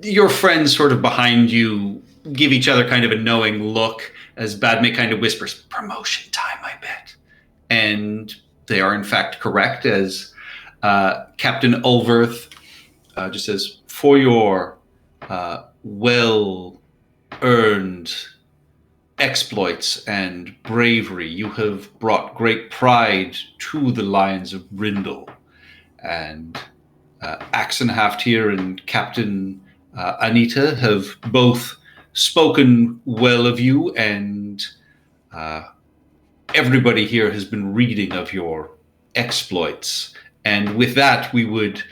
your friends sort of behind you give each other kind of a knowing look as Badme kind of whispers, "Promotion time, I bet," and they are in fact correct, as Captain Ulverth just says, "For your well-earned exploits and bravery, you have brought great pride to the Lions of Brindle." And Axenhaft here and Captain Anita have both spoken well of you and Everybody here has been reading of your exploits, and with that, we would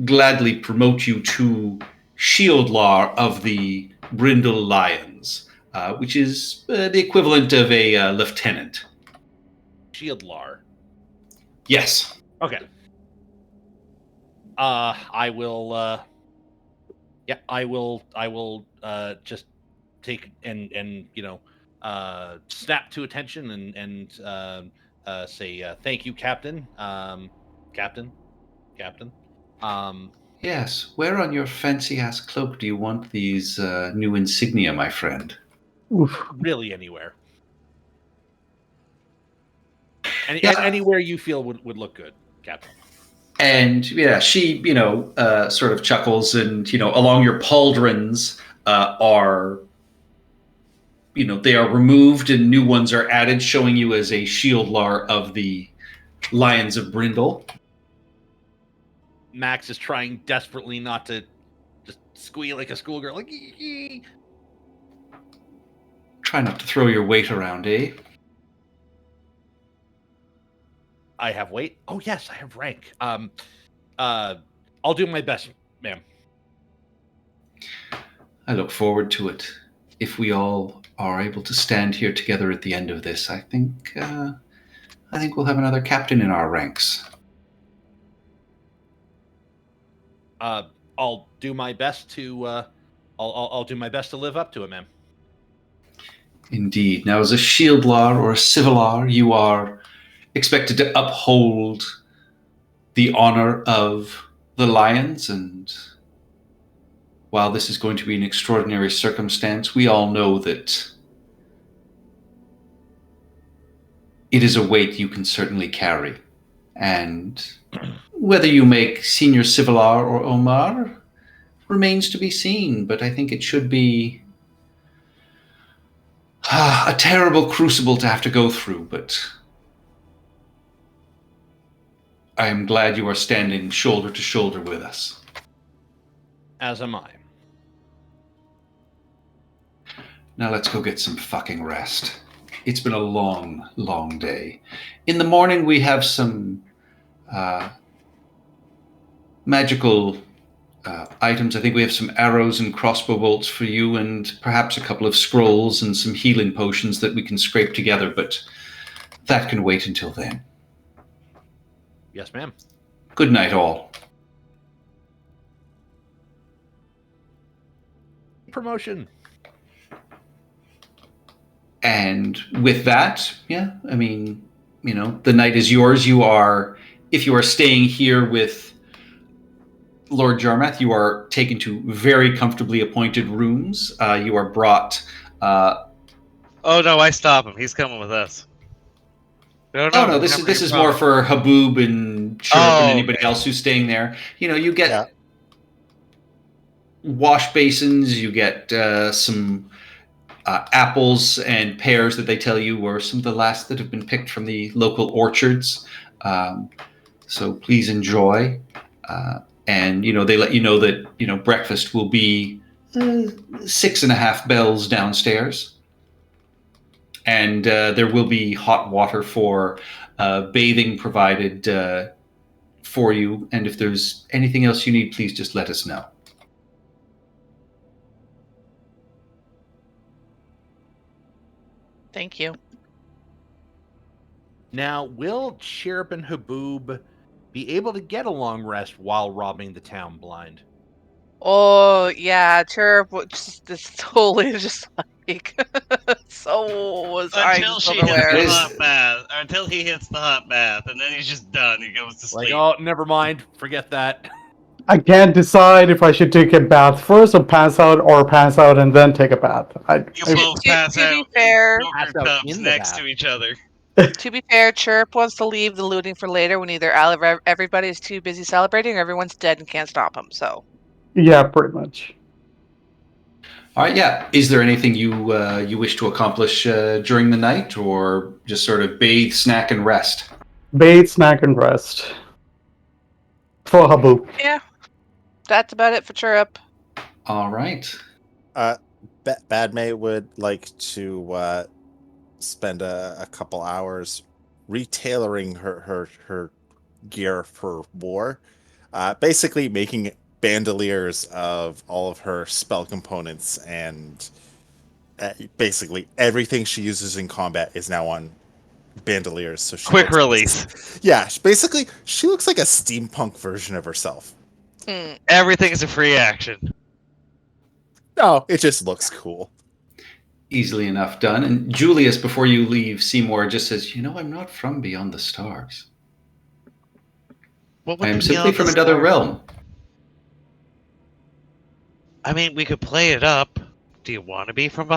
gladly promote you to Shieldlar of the Brindle Lions, which is the equivalent of a lieutenant. Shieldlar. Yes. Okay. I will. I will just take and snap to attention and say thank you, Captain. Captain. Yes. Where on your fancy-ass cloak do you want these new insignia, my friend? Oof. Really anywhere. Yeah. Anywhere you feel would look good, Captain. And yeah, she, sort of chuckles, and along your pauldrons are, they are removed and new ones are added, showing you as a Shieldlar of the Lions of Brindle. Max is trying desperately not to just squeal like a schoolgirl, like. Try not to throw your weight around, eh? I have weight. Oh yes, I have rank. I'll do my best, ma'am. I look forward to it. If we all are able to stand here together at the end of this, I think we'll have another captain in our ranks. I'll do my best to. I'll do my best to live up to it, ma'am. Indeed. Now, as a Shieldlar or a Civilar, you are expected to uphold the honor of the Lions, and while this is going to be an extraordinary circumstance, we all know that it is a weight you can certainly carry. And whether you make Senior Civilar or Omar remains to be seen, but I think it should be a terrible crucible to have to go through, but I am glad you are standing shoulder to shoulder with us. As am I. Now let's go get some fucking rest. It's been a long, long day. In the morning, we have some magical items. I think we have some arrows and crossbow bolts for you, and perhaps a couple of scrolls and some healing potions that we can scrape together, but that can wait until then. Yes, ma'am. Good night, all. Promotion. And with that, the night is yours. If you are staying here with Lord Jarmath, you are taken to very comfortably appointed rooms. You are brought... Oh no, I stop him. He's coming with us. No, this is more for Haboob and Chirp and anybody else who's staying there. You get wash basins, you get some apples and pears that they tell you were some of the last that have been picked from the local orchards. So please enjoy. And, they let you know that, breakfast will be 6.5 bells downstairs. And there will be hot water for bathing provided for you. And if there's anything else you need, please just let us know. Thank you. Now, will Chirp and Haboob be able to get a long rest while robbing the town blind? Oh yeah, Chirp is totally just like so was until she hits the hot bath, or until he hits the hot bath, and then he's just done. He goes to sleep. Like, oh, never mind, forget that. I can't decide if I should take a bath first or pass out and then take a bath. You both pass out. To be fair, next to each other. To be fair, Chirp wants to leave the looting for later when either everybody is too busy celebrating or everyone's dead and can't stop him. So. Yeah, pretty much. All right, yeah. Is there anything you wish to accomplish during the night, or just sort of bathe, snack, and rest? Bathe, snack, and rest. For Haboob. Yeah, that's about it for Chirp. All right. Badmay would like to spend a couple hours retailoring her gear for war, basically making bandoliers of all of her spell components, and basically everything she uses in combat is now on bandoliers. So she Quick looks- release. Yeah, basically she looks like a steampunk version of herself. Hmm. Everything is a free action. No, it just looks cool. Easily enough done. And Julius, before you leave, Seymour just says, I'm not from beyond the stars. What would I am be simply beyond from the another stars? realm. I mean, we could play it up. Do you want to be from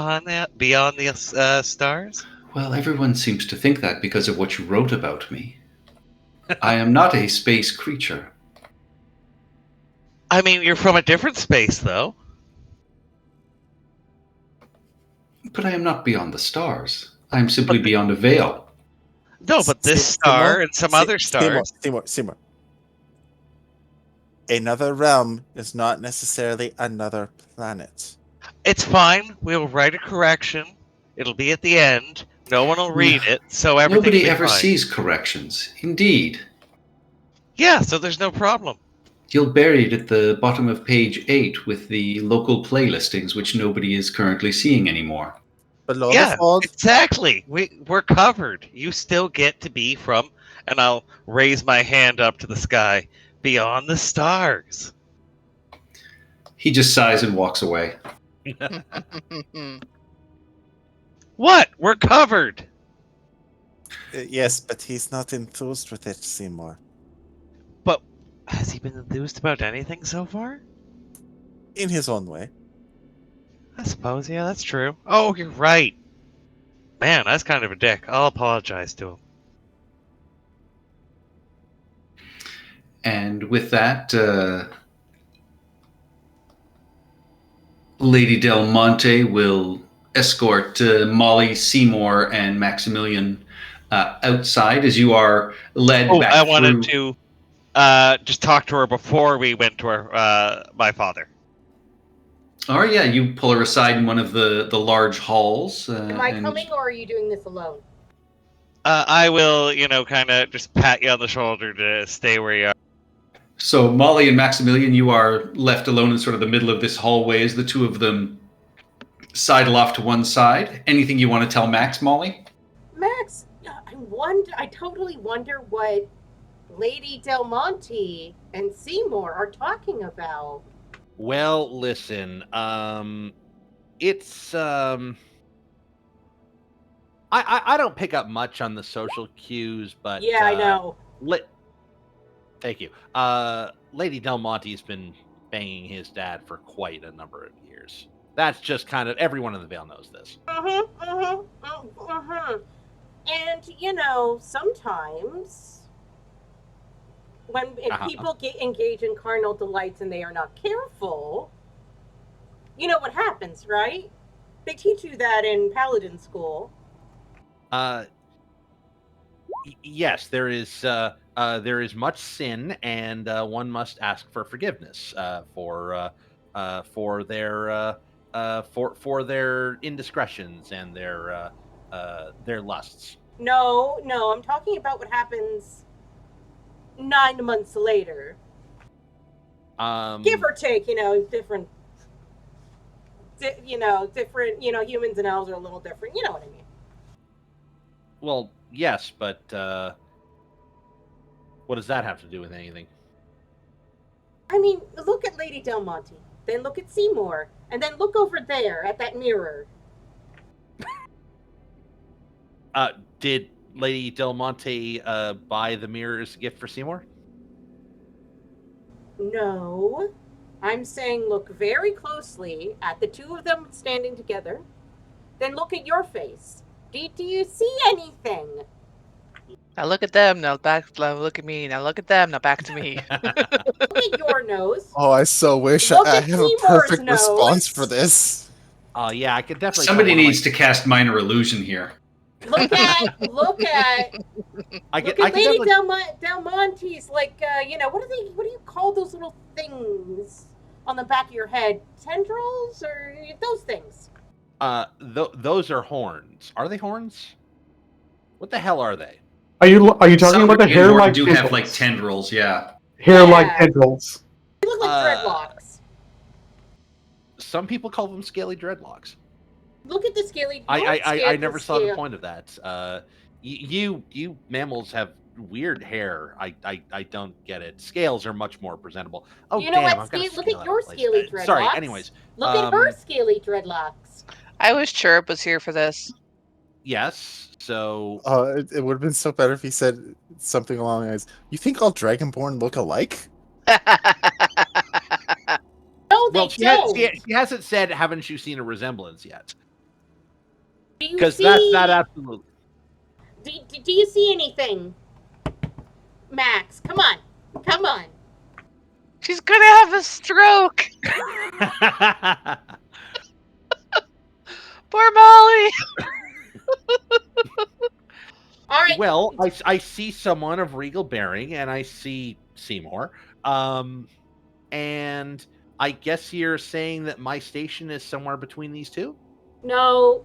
beyond the stars? Well, everyone seems to think that because of what you wrote about me. I am not a space creature. I mean, you're from a different space, though. But I am not beyond the stars. I am simply beyond a veil. No, but this star and some other stars. Seymour. Another realm is not necessarily another planet. It's fine. We'll write a correction. It'll be at the end. No one will read it, so everything. Nobody ever sees corrections. Indeed. Yeah, so there's no problem. You'll bury it at the bottom of page 8 with the local play listings, which nobody is currently seeing anymore. Below Yeah, the fold, exactly. We're covered. You still get to be from, and I'll raise my hand up to the sky, beyond the stars. He just sighs and walks away. What? We're covered. yes, but he's not enthused with it, Seymour. But has he been enthused about anything so far? In his own way. I suppose, yeah, that's true. Oh, you're right. Man, that's kind of a dick. I'll apologize to him. And with that, Lady Del Monte will escort Molly, Seymour, and Maximilian outside as you are led back I through. wanted to just talk to her before we went to her, my father. Oh, yeah, you pull her aside in one of the large halls. Am I coming, or are you doing this alone? I will, kind of just pat you on the shoulder to stay where you are. So Molly and Maximilian, you are left alone in sort of the middle of this hallway as the two of them sidle off to one side. Anything you want to tell Max, Molly? Max, I totally wonder what Lady Del Monte and Seymour are talking about. Well, listen, it's I don't pick up much on the social cues, but Yeah, I know. Thank you. Lady Del Monte's been banging his dad for quite a number of years. That's just kind of everyone in the Vale knows this. And sometimes if people engage in carnal delights and they are not careful, you know what happens, right? They teach you that in Paladin school. Yes, there is much sin, and one must ask for forgiveness for their indiscretions and their lusts. No, I'm talking about what happens 9 months later. Give or take, different. Different. Humans and elves are a little different. You know what I mean? Well, yes, but what does that have to do with anything? I mean, look at Lady Del Monte, then look at Seymour, and then look over there at that mirror. Did Lady Del Monte buy the mirror as a gift for Seymour? No. I'm saying look very closely at the two of them standing together, then look at your face. Do you see anything? Now look at them. Now look at me. Now look at them. Now back to me. Look at your nose. Oh, I so wish Look I at have a Seymour's perfect nose. response for this. Oh, yeah, I could definitely. Somebody needs to cast minor illusion here. Look at Lady Del Monte's, what do you call those little things? on the back of your head? Tendrils or those things? Those are horns. Are they horns? What the hell are they? Are you talking Some about the Dragonborn hair-like do tendrils? have like tendrils, yeah. Hair-like Yeah. tendrils. They look like dreadlocks. Some people call them scaly dreadlocks. Look at the scaly. I never saw the point of that. You mammals have weird hair. I don't get it. Scales are much more presentable. Oh, You know damn, what, I've got a Look scale at out your of place. scaly dreadlocks. Sorry. Anyways, Look at her scaly dreadlocks. I wish Chirp was here for this. yes. So It would have been so better if he said something along the lines, "You think all Dragonborn look alike?" No, they well, don't. she hasn't said, "Haven't you seen a resemblance yet?" Do you Because see? that absolutely. Do you see anything, Max? Come on. She's gonna have a stroke. Poor Molly. All right. Well, I see someone of regal bearing, and I see Seymour. And I guess you're saying that my station is somewhere between these two? No.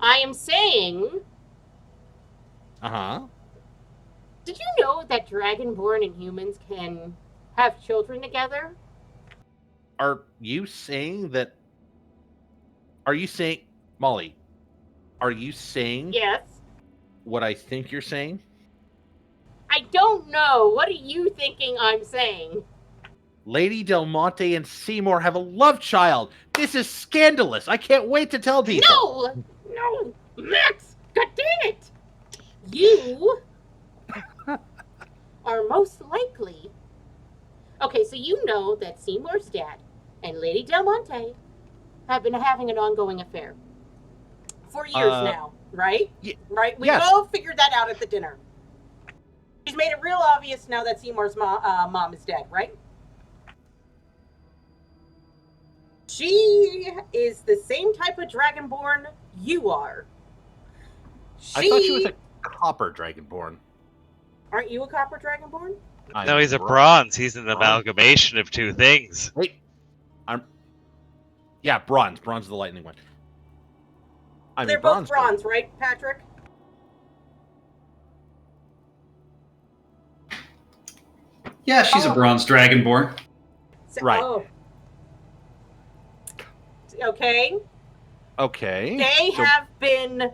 I am saying. Uh-huh. Did you know that Dragonborn and humans can have children together? Are you saying, Molly, are you saying Yes. what I think you're saying? I don't know. What are you thinking I'm saying? Lady Del Monte and Seymour have a love child. This is scandalous. I can't wait to tell people. No, Max! God damn it! You are most likely. Okay, so you know that Seymour's dad and Lady Del Monte have been having an ongoing affair for years now, right? Right? We yes. all figured that out at the dinner. He's made it real obvious now that Seymour's mom is dead, right? She is the same type of Dragonborn you are. I thought she was a copper Dragonborn. Aren't you a copper Dragonborn? No, he's a bronze. He's an amalgamation of two things. Wait. Yeah, bronze. Bronze is the lightning one. They're both bronze, right, Patrick? Yeah, she's a bronze dragonborn. So, Right. Oh. Okay. Okay. They so- have been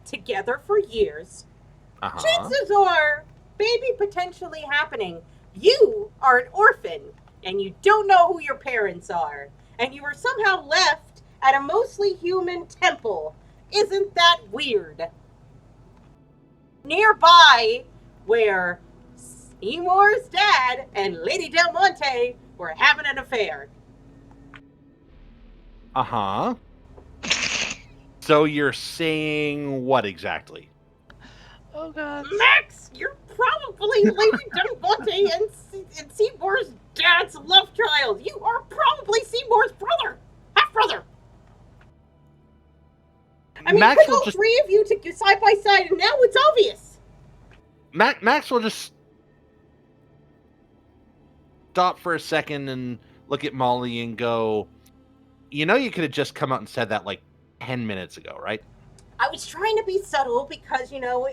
together for years. Uh-huh. Chances are, baby potentially happening. You are an orphan, and you don't know who your parents are, and you were somehow left at a mostly human temple. Isn't that weird? Nearby, where Seymour's dad and Lady Del Monte were having an affair. Uh-huh. So you're saying what exactly? Oh god. Max, you're probably Lady Del Monte and Seymour's dad's love child. You are probably Seymour's brother, half brother. I mean, Max put will all just three of you to side by side, and now it's obvious. Max will just stop for a second and look at Molly and go, you know, you could have just come out and said that like 10 minutes ago, right? I was trying to be subtle because, you know,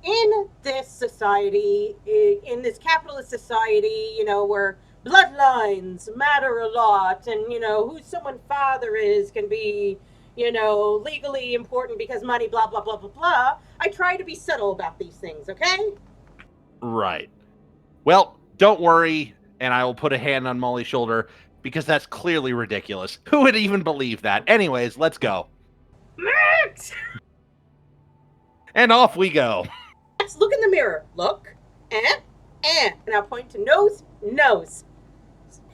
in this society, in this capitalist society, you know, where bloodlines matter a lot, and, you know, who someone's father is can be, you know, legally important because money, blah, blah, blah, blah, blah. I try to be subtle about these things, okay? Right. Well, don't worry, and I will put a hand on Molly's shoulder because that's clearly ridiculous. Who would even believe that? Anyways, let's go. Max! And off we go. Let's look in the mirror. Look. And I'll point to nose.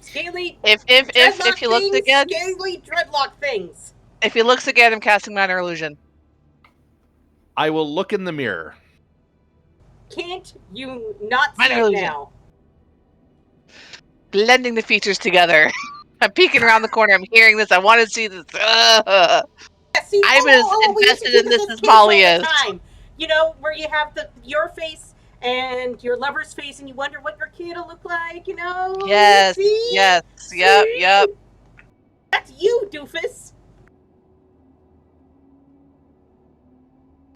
Scaly If dreadlock he looks things, again, scaly dreadlock things. if he looks again, I'm casting minor illusion. I will look in the mirror. Can't you not see Minor it illusion. now? Blending the features together. I'm peeking around the corner. I'm hearing this. I want to see this. Yeah, see, I'm as we used to invested do in this with as kids Molly all the is. time. You know, where you have your face and your lover's face, and you wonder what your kid will look like, you know? Yes, See? yes, See? yep. That's you, doofus.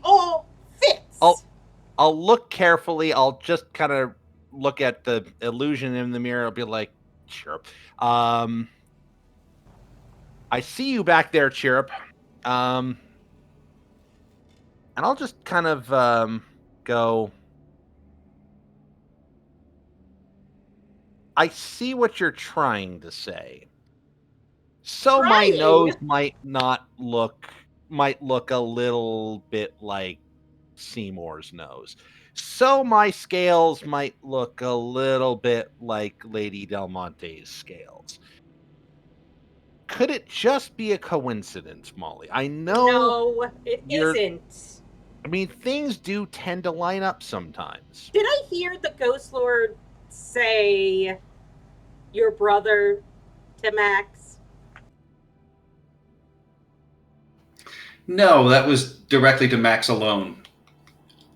All fits. I'll look carefully. I'll just kind of look at the illusion in the mirror. I'll be like, Chirrup. I see you back there, Chirrup. And I'll just kind of go. I see what you're trying to say. So my Trying? nose might look a little bit like Seymour's nose. So my scales might look a little bit like Lady Del Monte's scales. Could it just be a coincidence, Molly? I know. No, it you're- isn't. I mean, things do tend to line up sometimes. Did I hear the Ghost Lord say your brother to Max? No, that was directly to Max alone.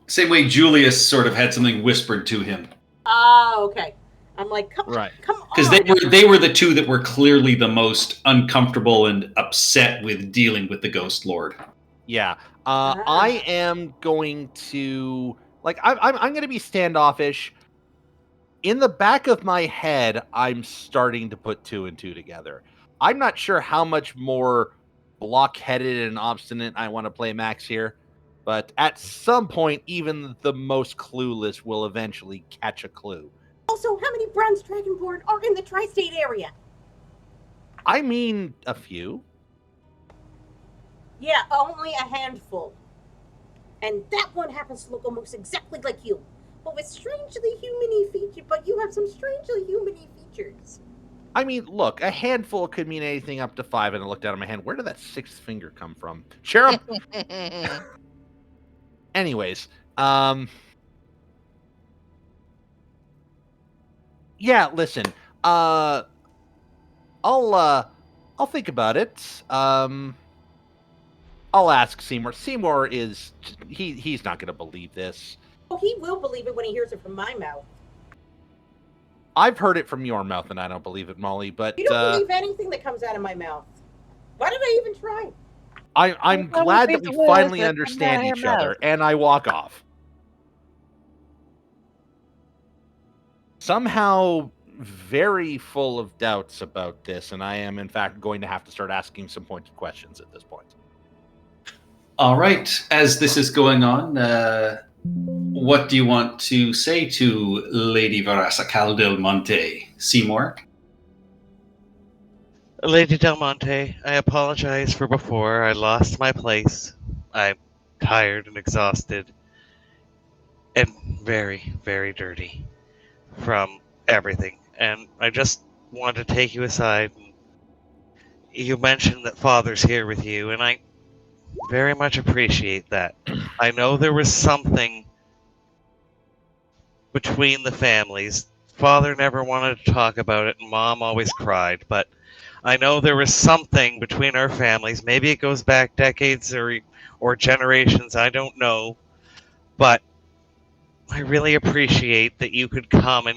Same way Julius sort of had something whispered to him. Oh, okay. I'm like, come on. Because they were the two that were clearly the most uncomfortable and upset with dealing with the Ghost Lord. Yeah. I am going to I'm going to be standoffish. In the back of my head, I'm starting to put two and two together. I'm not sure how much more blockheaded and obstinate I want to play Max here, but at some point, even the most clueless will eventually catch a clue. Also, how many Bronze Dragonborn are in the tri-state area? I mean, a few. Yeah, only a handful. And that one happens to look almost exactly like you. But with strangely human-y features. But you have some strangely human-y features. I mean, look, a handful could mean anything up to 5, and I looked down at my hand. Where did that sixth finger come from? Sheriff! Anyways, yeah, listen, I'll think about it. I'll ask Seymour. Seymour is, he's not going to believe this. Oh, he will believe it when he hears it from my mouth. I've heard it from your mouth, and I don't believe it, Molly, but... You don't believe anything that comes out of my mouth. Why did I even try? I'm glad that we finally understand each other, and I walk off. Somehow very full of doubts about this, and I am, in fact, going to have to start asking some pointed questions at this point. All right. As this is going on, what do you want to say to Lady Verasacal Del Monte, Seymour? Lady Del Monte, I apologize for before. I lost my place. I'm tired and exhausted and very, very dirty from everything. And I just want to take you aside. You mentioned that Father's here with you, and I very much appreciate that. I know there was something between the families. Father never wanted to talk about it, and Mom always cried, but I know there was something between our families. Maybe it goes back decades or generations, I don't know. But I really appreciate that you could come in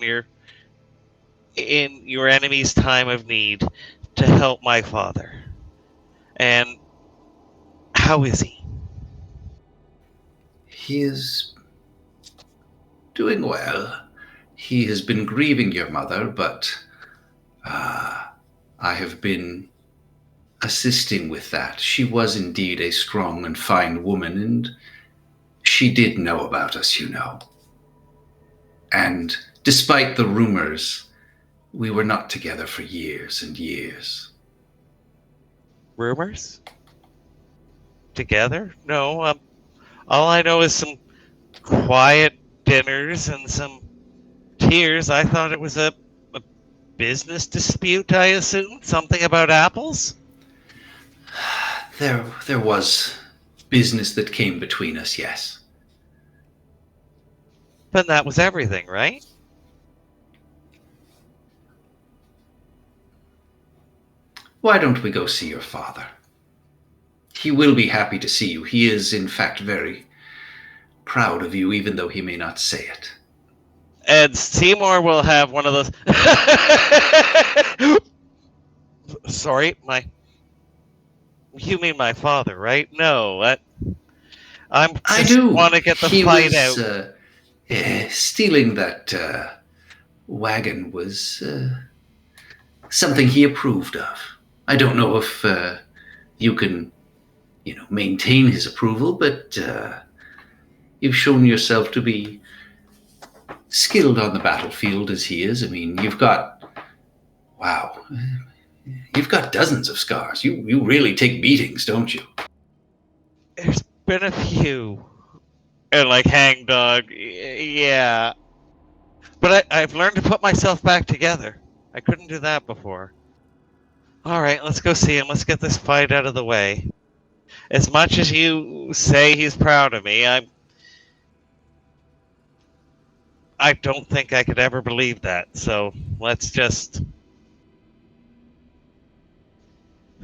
your enemy's time of need to help my father. And how is he? He is doing well. He has been grieving your mother, but I have been assisting with that. She was indeed a strong and fine woman, and she did know about us, you know. And despite the rumors, we were not together for years and years. Rumors? Together? No, all I know is some quiet dinners and some tears. I thought it was a business dispute, I assume? Something about apples? There was business that came between us, yes. Then that was everything, right? Why don't we go see your father? He will be happy to see you. He is, in fact, very proud of you, even though he may not say it. And Seymour will have one of those. Sorry, You mean my father, right? No, I just do. want to get the He fight was, out. stealing that wagon was something he approved of. I don't know if you can, maintain his approval, but you've shown yourself to be skilled on the battlefield as he is. I mean, you've got dozens of scars. You really take beatings, don't you? There's been a few. And like hangdog, yeah. But I've learned to put myself back together. I couldn't do that before. Alright, let's go see him. Let's get this fight out of the way. As much as you say he's proud of me, I don't think I could ever believe that. So let's just.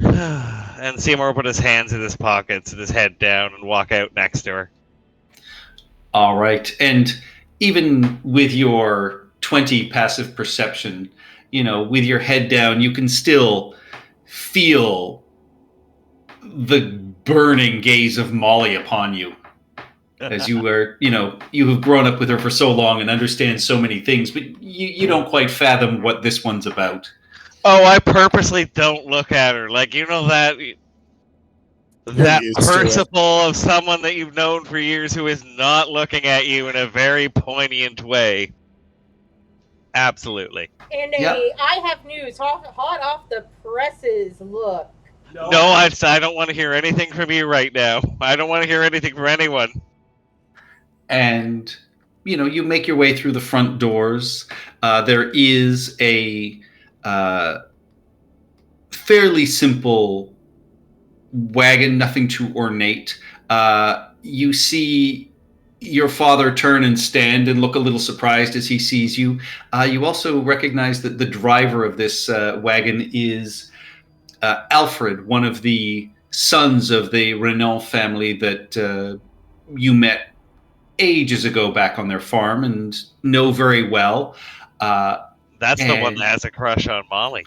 And Seymour put his hands in his pockets and his head down and walk out next to her. All right. And even with your 20 passive perception, with your head down, you can still feel the burning gaze of Molly upon you. As you were, you have grown up with her for so long and understand so many things, but you don't quite fathom what this one's about. Oh, I purposely don't look at her. Like, that principle of someone that you've known for years who is not looking at you in a very poignant way. Absolutely. In a I have news, hot off the presses look. No, I don't want to hear anything from you right now. I don't want to hear anything from anyone. And, you make your way through the front doors. There is a fairly simple wagon, nothing too ornate. You see your father turn and stand and look a little surprised as he sees you. You also recognize that the driver of this wagon is Alfred, one of the sons of the Renault family that you met ages ago back on their farm and know very well. That's the one that has a crush on Molly.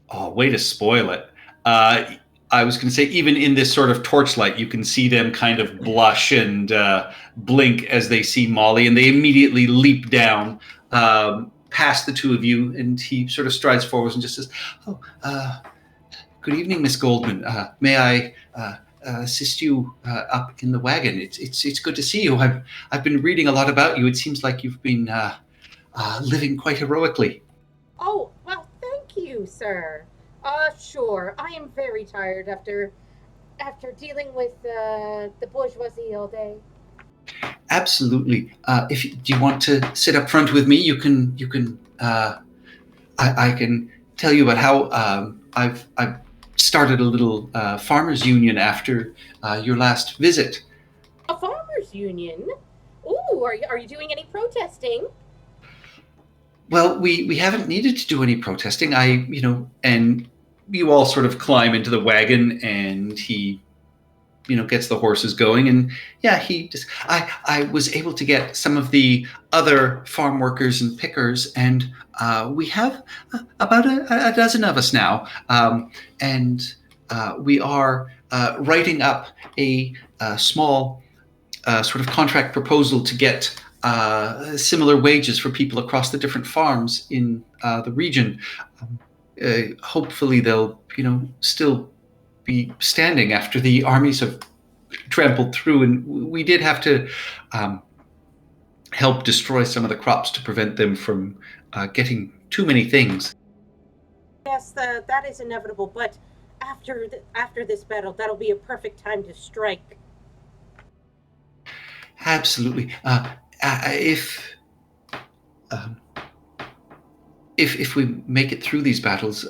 Oh, way to spoil it. I was going to say, even in this sort of torchlight, you can see them kind of blush and blink as they see Molly, and they immediately leap down past the two of you, and he sort of strides forwards and just says, good evening, Miss Goldman. May I assist you up in the wagon? It's good to see you. I've been reading a lot about you. It seems like you've been living quite heroically. Oh, well, thank you, sir. Sure. I am very tired after dealing with the bourgeoisie all day. Absolutely. Do you want to sit up front with me? You can. I can tell you about how I've started a little farmers' union after your last visit. A farmers' union? Ooh, are you doing any protesting? Well, we haven't needed to do any protesting. And you all sort of climb into the wagon, and he, gets the horses going. And yeah, I was able to get some of the other farm workers and pickers, and we have about a dozen of us now. And we are writing up a small sort of contract proposal to get similar wages for people across the different farms in the region. Hopefully they'll, still be standing after the armies have trampled through. And we did have to help destroy some of the crops to prevent them from getting too many things. Yes, that is inevitable. But after this battle, that'll be a perfect time to strike. Absolutely. If we make it through these battles,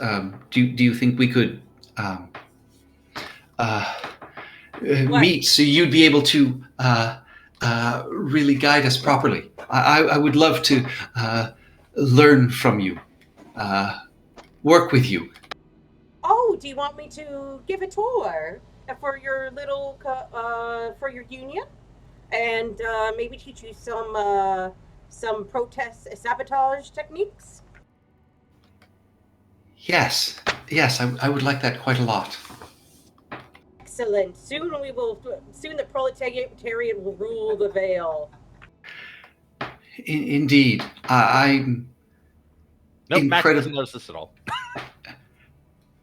do you think we could meet so you'd be able to really guide us properly? I would love to learn from you, work with you. Oh, do you want me to give a tour for your for your union, and maybe teach you some some protest sabotage techniques? Yes, I would like that quite a lot. Excellent. Soon the proletariat will rule the Vale. Indeed, I'm Nope, Max incredible. doesn't notice this at all.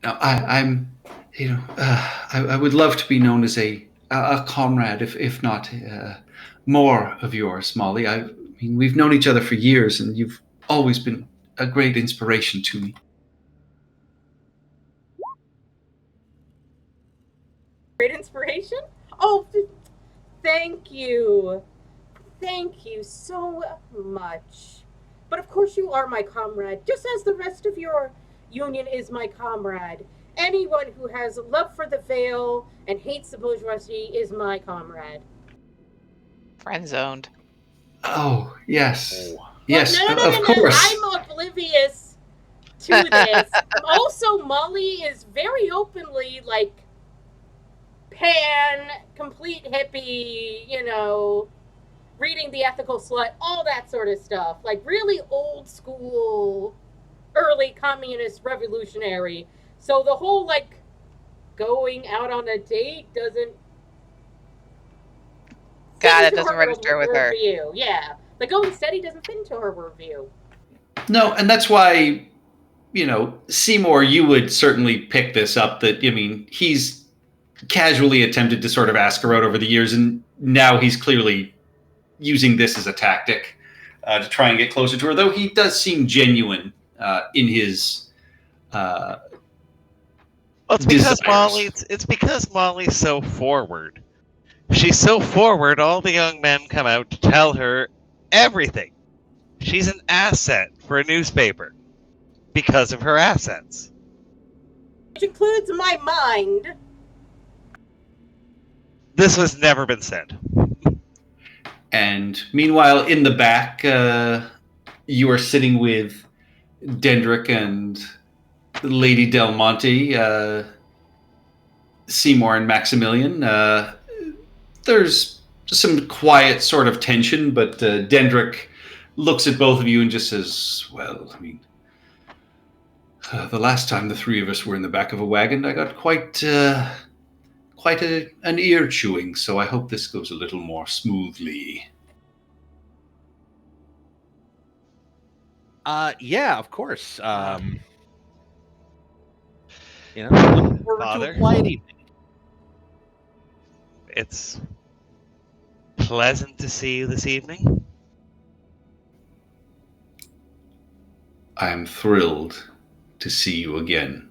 No, I'm, I would love to be known as a comrade, if not more of yours, Molly. I mean, we've known each other for years, and you've always been a great inspiration to me. Great inspiration? Oh, thank you. Thank you so much. But of course you are my comrade, just as the rest of your union is my comrade. Anyone who has love for the Vale and hates the bourgeoisie is my comrade. Friend zoned. Oh, yes. Oh. Yes, no, of course. I'm oblivious to this. Also, Molly is very openly, like, pan, complete hippie, reading The Ethical Slut, all that sort of stuff. Like, really old school, early communist revolutionary. So the whole, like, going out on a date doesn't... God, fit it into doesn't register with her. Worldview. Yeah. The going steady doesn't fit into her worldview. No, and that's why, Seymour, you would certainly pick this up that, he's casually attempted to sort of ask her out over the years, and now he's clearly using this as a tactic to try and get closer to her, though he does seem genuine in his Well, it's because desires. it's because Molly's so forward. She's so forward, all the young men come out to tell her everything. She's an asset for a newspaper because of her assets. Which includes my mind. This has never been said. And meanwhile, in the back, you are sitting with Dendrick and Lady Del Monte, Seymour and Maximilian. There's some quiet sort of tension, but Dendrick looks at both of you and just says, well, the last time the three of us were in the back of a wagon, I got quite an ear chewing, so I hope this goes a little more smoothly. Yeah, of course. Looking forward to Father? a quiet evening. It's pleasant to see you this evening. I am thrilled to see you again.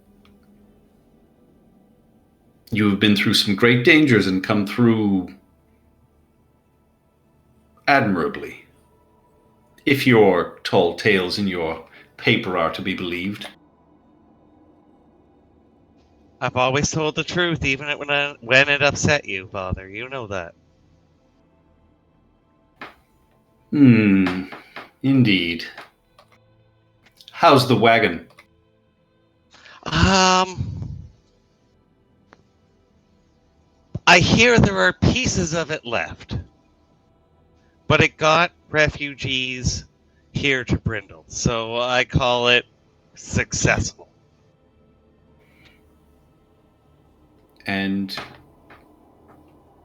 You have been through some great dangers and come through admirably, if your tall tales in your paper are to be believed. I've always told the truth, even when it upset you, Father. You know that. Indeed. How's the wagon? I hear there are pieces of it left, but it got refugees here to Brindle, so I call it successful. And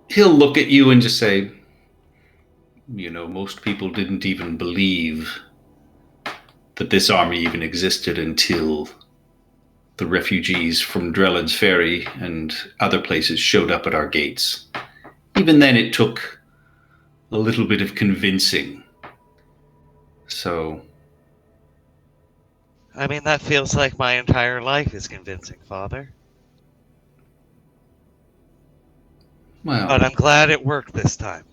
he'll look at you and just say, most people didn't even believe that this army even existed until the refugees from Drellin's Ferry and other places showed up at our gates. Even then, it took a little bit of convincing. So... that feels like my entire life is convincing, Father. Well, But I'm glad it worked this time.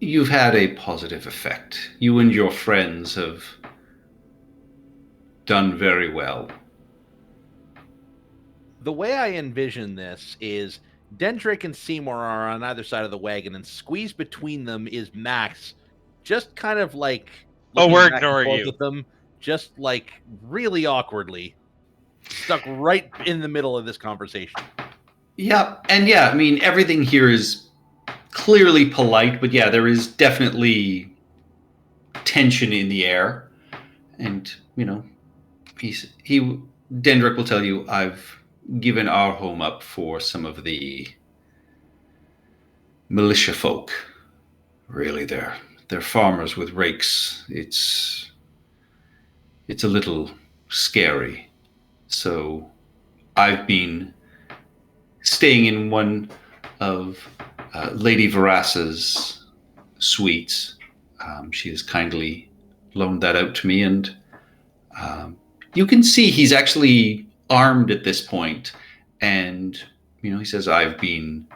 you've had a positive effect. You and your friends have done very well. The way I envision this is Dendrick and Seymour are on either side of the wagon, and squeezed between them is Max, just kind of like looking we're back and ignoring forth you. with them, just like really awkwardly, stuck right in the middle of this conversation. Yeah, and everything here is clearly polite, but yeah, there is definitely tension in the air. And, Dendrick will tell you, I've given our home up for some of the militia folk. Really, they're farmers with rakes. It's a little scary. So I've been staying in one of Lady Verassa's suites. She has kindly loaned that out to me, and you can see he's actually armed at this point. And, he says, I've been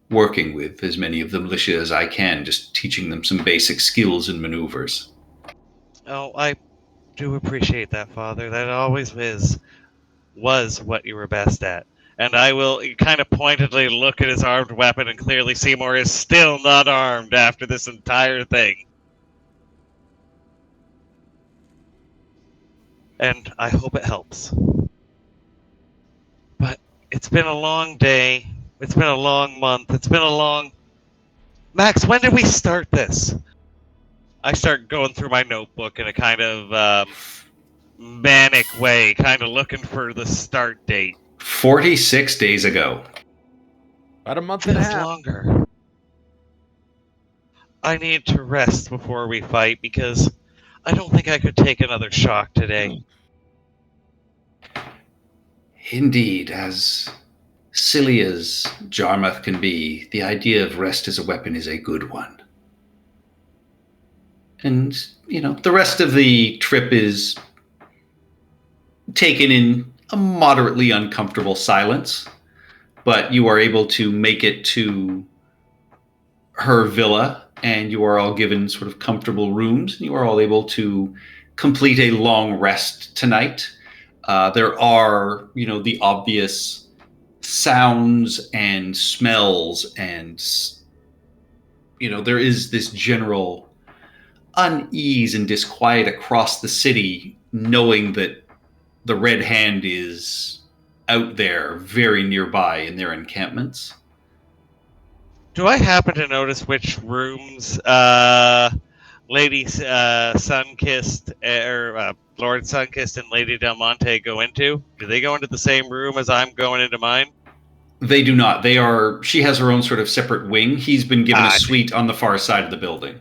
working with as many of the militia as I can, just teaching them some basic skills and maneuvers. Oh, I do appreciate that, Father. That always was what you were best at. And I will kind of pointedly look at his armed weapon, and clearly Seymour is still not armed after this entire thing. And I hope it helps. But it's been a long day. It's been a long month. It's been a long... Max, when did we start this? I start going through my notebook in a kind of manic way, kind of looking for the start date. 46 days ago. About a month and a Feels half. longer. I need to rest before we fight because I don't think I could take another shock today. Indeed, as silly as Jarmuth can be, the idea of rest as a weapon is a good one. And, the rest of the trip is taken in a moderately uncomfortable silence, but you are able to make it to her villa, and you are all given sort of comfortable rooms, and you are all able to complete a long rest tonight. There are, the obvious sounds and smells, and, there is this general unease and disquiet across the city, knowing that the Red Hand is out there very nearby in their encampments. Do I happen to notice which rooms Lady Sunkissed, or Lord Sunkissed and Lady Del Monte go into? Do they go into the same room as I'm going into mine? They do not. She has her own sort of separate wing. He's been given a suite on the far side of the building.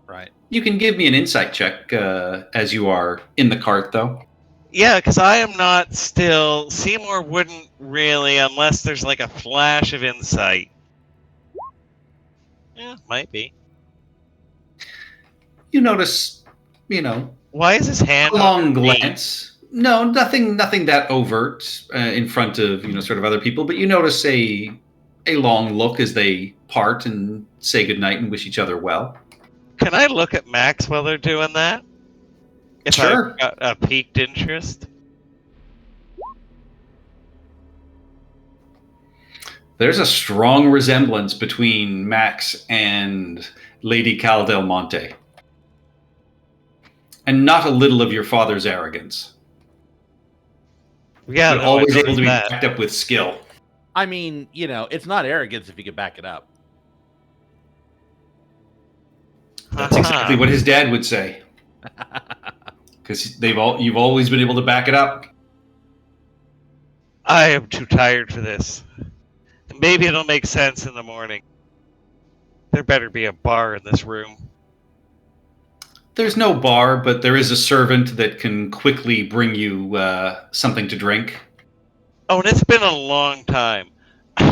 Right. You can give me an insight check as you are in the cart, though. Yeah, because I am not still... Seymour wouldn't really, unless there's like a flash of insight. Yeah, might be. You notice, Why is his hand a long on her knee? glance. No, nothing that overt in front of, sort of other people, but you notice a long look as they part and say goodnight and wish each other well. Can I look at Max while they're doing that? If Sure. I've got a piqued interest? There's a strong resemblance between Max and Lady Cal Del Monte. And not a little of your father's arrogance. Yeah, But no, always I able to be noticed backed up with skill. I mean, it's not arrogance if you can back it up. That's exactly what his dad would say. Because you've always been able to back it up. I am too tired for this. Maybe it'll make sense in the morning. There better be a bar in this room. There's no bar, but there is a servant that can quickly bring you something to drink. Oh, and it's been a long time.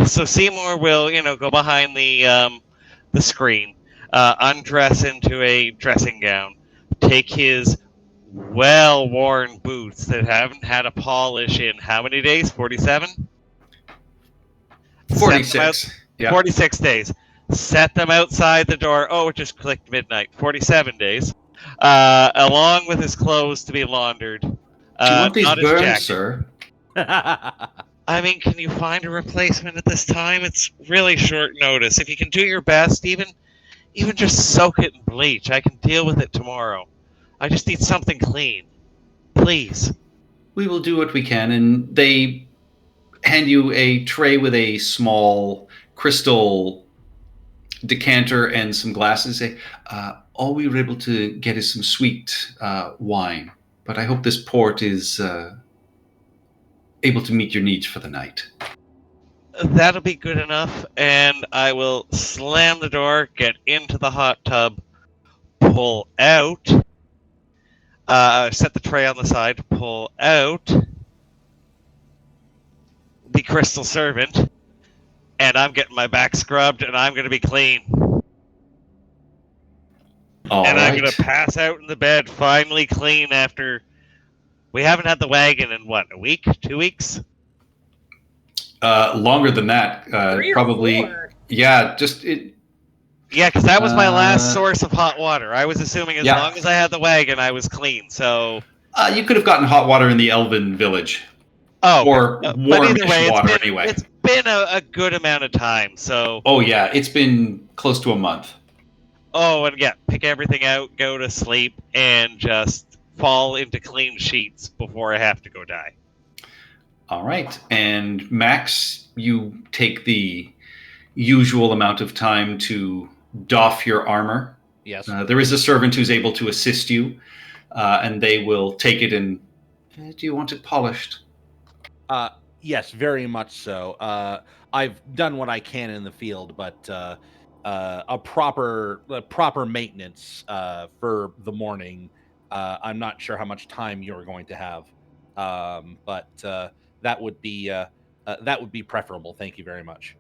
So Seymour will, go behind the screen, undress into a dressing gown, take his well-worn boots that haven't had a polish in how many days? 47? 46. Yeah. 46 days. Set them outside the door. Oh, it just clicked midnight. 47 days. Along with his clothes to be laundered. Do you want these not his burned, jacket. sir? I mean, can you find a replacement at this time? It's really short notice. If you can do your best, even just soak it in bleach. I can deal with it tomorrow. I just need something clean. Please. We will do what we can, and they hand you a tray with a small crystal decanter and some glasses. Say, all we were able to get is some sweet wine, but I hope this port is able to meet your needs for the night. That'll be good enough, and I will slam the door, get into the hot tub, pull out, set the tray on the side, pull out the crystal servant, and I'm getting my back scrubbed, and I'm going to be clean. All and I'm right. going to pass out in the bed, finally clean after... We haven't had the wagon in, what, a week? 2 weeks? Longer than that. 3 or Probably. 4. Yeah, just it. Yeah, because that was my last Uh, source of hot water. I was assuming as Yeah. long as I had the wagon, I was clean. So, You could have gotten hot water in the Elven village, or but warmish either way, water anyway. It's been a good amount of time. So, Oh yeah, it's been close to a month. and yeah, pick everything out, go to sleep, and just fall into clean sheets before I have to go die. All right, and Max, you take the usual amount of time to doff your armor. Yes. There is a servant who's able to assist you, and they will take it and. Do you want it polished? Yes, very much so. I've done what I can in the field, but a proper maintenance for the morning. I'm not sure how much time you're going to have, but that would be preferable. Thank you very much.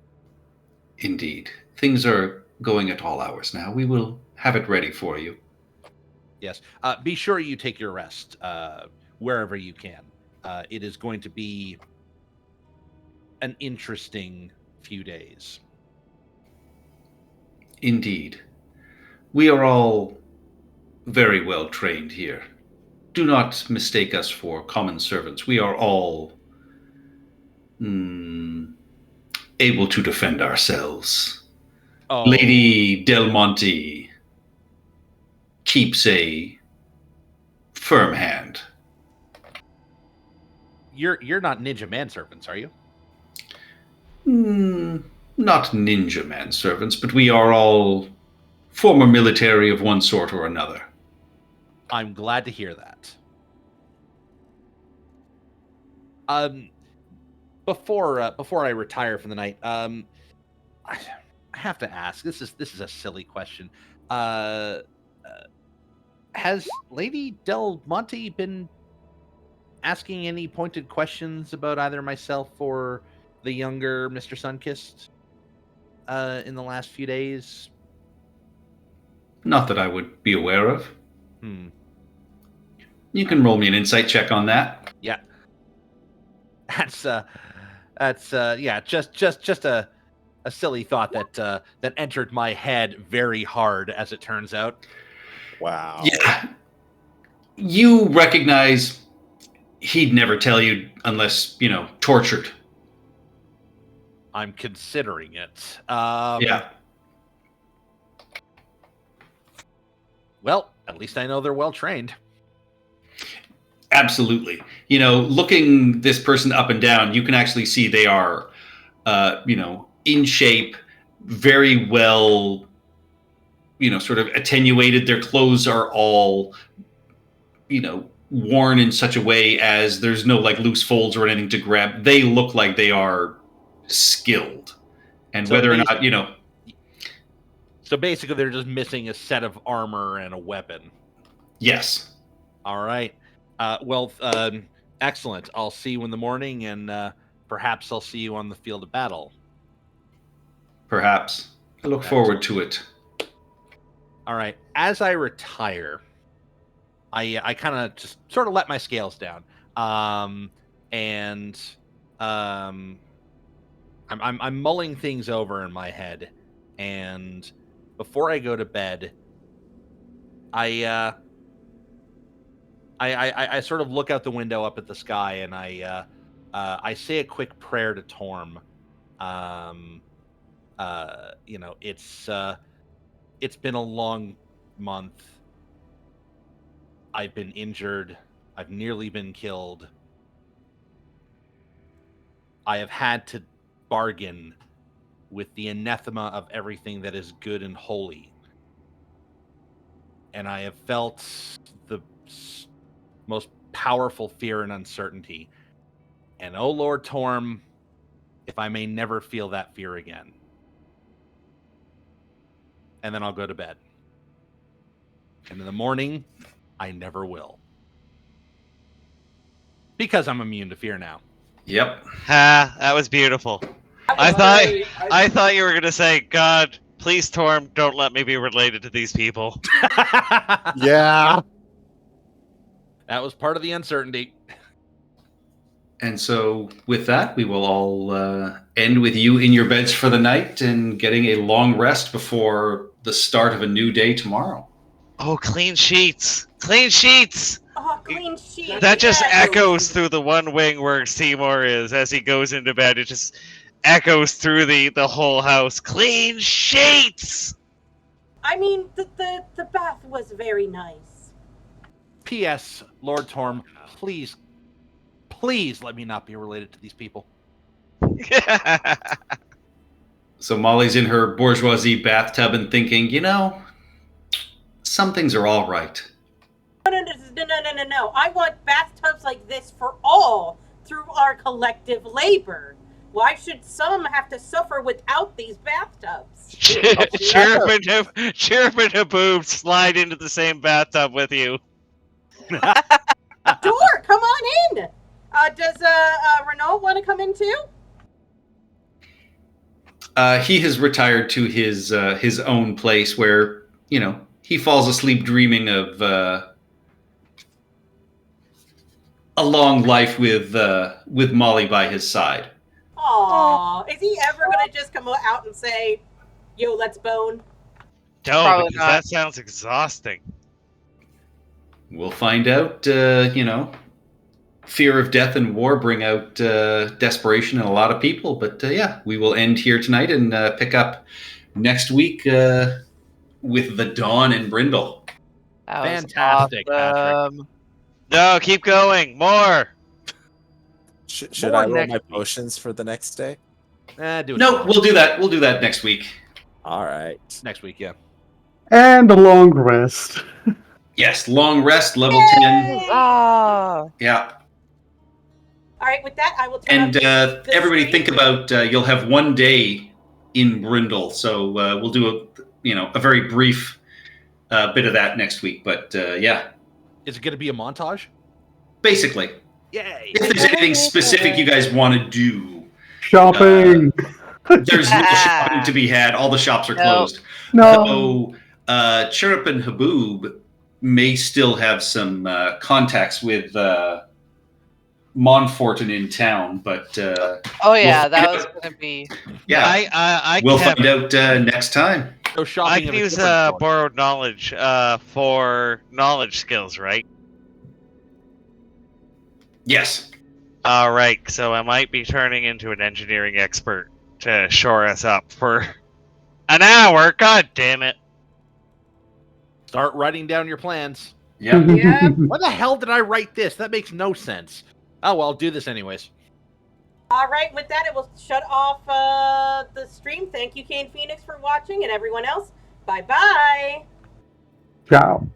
Indeed. Things are going at all hours now. We will have it ready for you. Yes. Be sure you take your rest wherever you can. It is going to be an interesting few days. Indeed. We are all very well trained here. Do not mistake us for common servants. We are all able to defend ourselves. Oh, Lady Del Monte keeps a firm hand. you're not ninja manservants, are you? Not ninja manservants, but we are all former military of one sort or another. I'm glad to hear that. Before I retire for the night, I have to ask. This is a silly question. Has Lady Del Monte been asking any pointed questions about either myself or the younger Mr. Sunkist in the last few days? Not that I would be aware of. You can roll me an insight check on that. Yeah. That's just a silly thought that entered my head very hard, as it turns out. Wow. Yeah. You recognize he'd never tell you unless, tortured. I'm considering it. Yeah. Well, at least I know they're well trained. Absolutely. Looking this person up and down, you can actually see they are, in shape, very well, sort of attenuated. Their clothes are all, worn in such a way as there's no loose folds or anything to grab. They look like they are skilled. And So whether or not, So basically, they're just missing a set of armor and a weapon. Yes. All right. Excellent. I'll see you in the morning, and perhaps I'll see you on the field of battle. Perhaps. I look forward to it. All right. As I retire, I kind of just sort of let my scales down, and I'm mulling things over in my head, and before I go to bed, I sort of look out the window up at the sky, and I say a quick prayer to Torm. It's been a long month. I've been injured. I've nearly been killed. I have had to bargain with the anathema of everything that is good and holy. And I have felt the most powerful fear and uncertainty. And oh Lord Torm, if I may never feel that fear again. And then I'll go to bed. And in the morning, I never will. Because I'm immune to fear now. Yep. Ha! That was beautiful. I thought you were gonna say, God, please, Torm, don't let me be related to these people. Yeah. That was part of the uncertainty. And so, with that, we will all end with you in your beds for the night and getting a long rest before the start of a new day tomorrow. Oh, clean sheets! Clean sheets! Oh, clean sheet. That just Yes. echoes through the one wing where Seymour is as he goes into bed. It just echoes through the whole house. Clean sheets! I mean, the bath was very nice. P.S. Lord Torm, please let me not be related to these people. So Molly's in her bourgeoisie bathtub and thinking, some things are all right. No. I want bathtubs like this for all through our collective labor. Why should some have to suffer without these bathtubs? Chirp and Haboob slide into the same bathtub with you. Door, come on in. Does Renault want to come in too? He has retired to his own place where, he falls asleep dreaming of a long life with Molly by his side. Aww. Is he ever going to just come out and say, yo, let's bone? No, Probably because not. that sounds exhausting. We'll find out, fear of death and war bring out desperation in a lot of people. But yeah, we will end here tonight and pick up next week with the dawn in Brindle. That was Fantastic, Patrick. awesome. No, keep going. More. Should More I roll next my week. potions for the next day? Do it No, tomorrow. we'll do that. We'll do that next week. All right. Next week, yeah. And a long rest. Yes, long rest, level 10. Ah. Yeah. All right, with that, I will turn And up the everybody stream. think about, you'll have 1 day in Brindle. So we'll do a very brief bit of that next week. But yeah, Is it going to be a montage? basically, Yay! if there's anything specific you guys want to do, Shopping. there's no shopping to be had. All the shops are Nope. closed. No. So Chirrup and Haboob may still have some contacts with Montfortin in town, but Oh yeah, We'll that find was out. gonna be. yeah, I we'll kept- find out next time. Go shopping. I of can a use different sort. borrowed knowledge for knowledge skills, right? Yes. All right, so I might be turning into an engineering expert to shore us up for an hour. God damn it! Start writing down your plans. Yep. Yeah. Why the hell did I write this? That makes no sense. Oh well, I'll do this anyways. All right, with that, it will shut off the stream. Thank you, Kane Phoenix, for watching, and everyone else. Bye-bye. Ciao.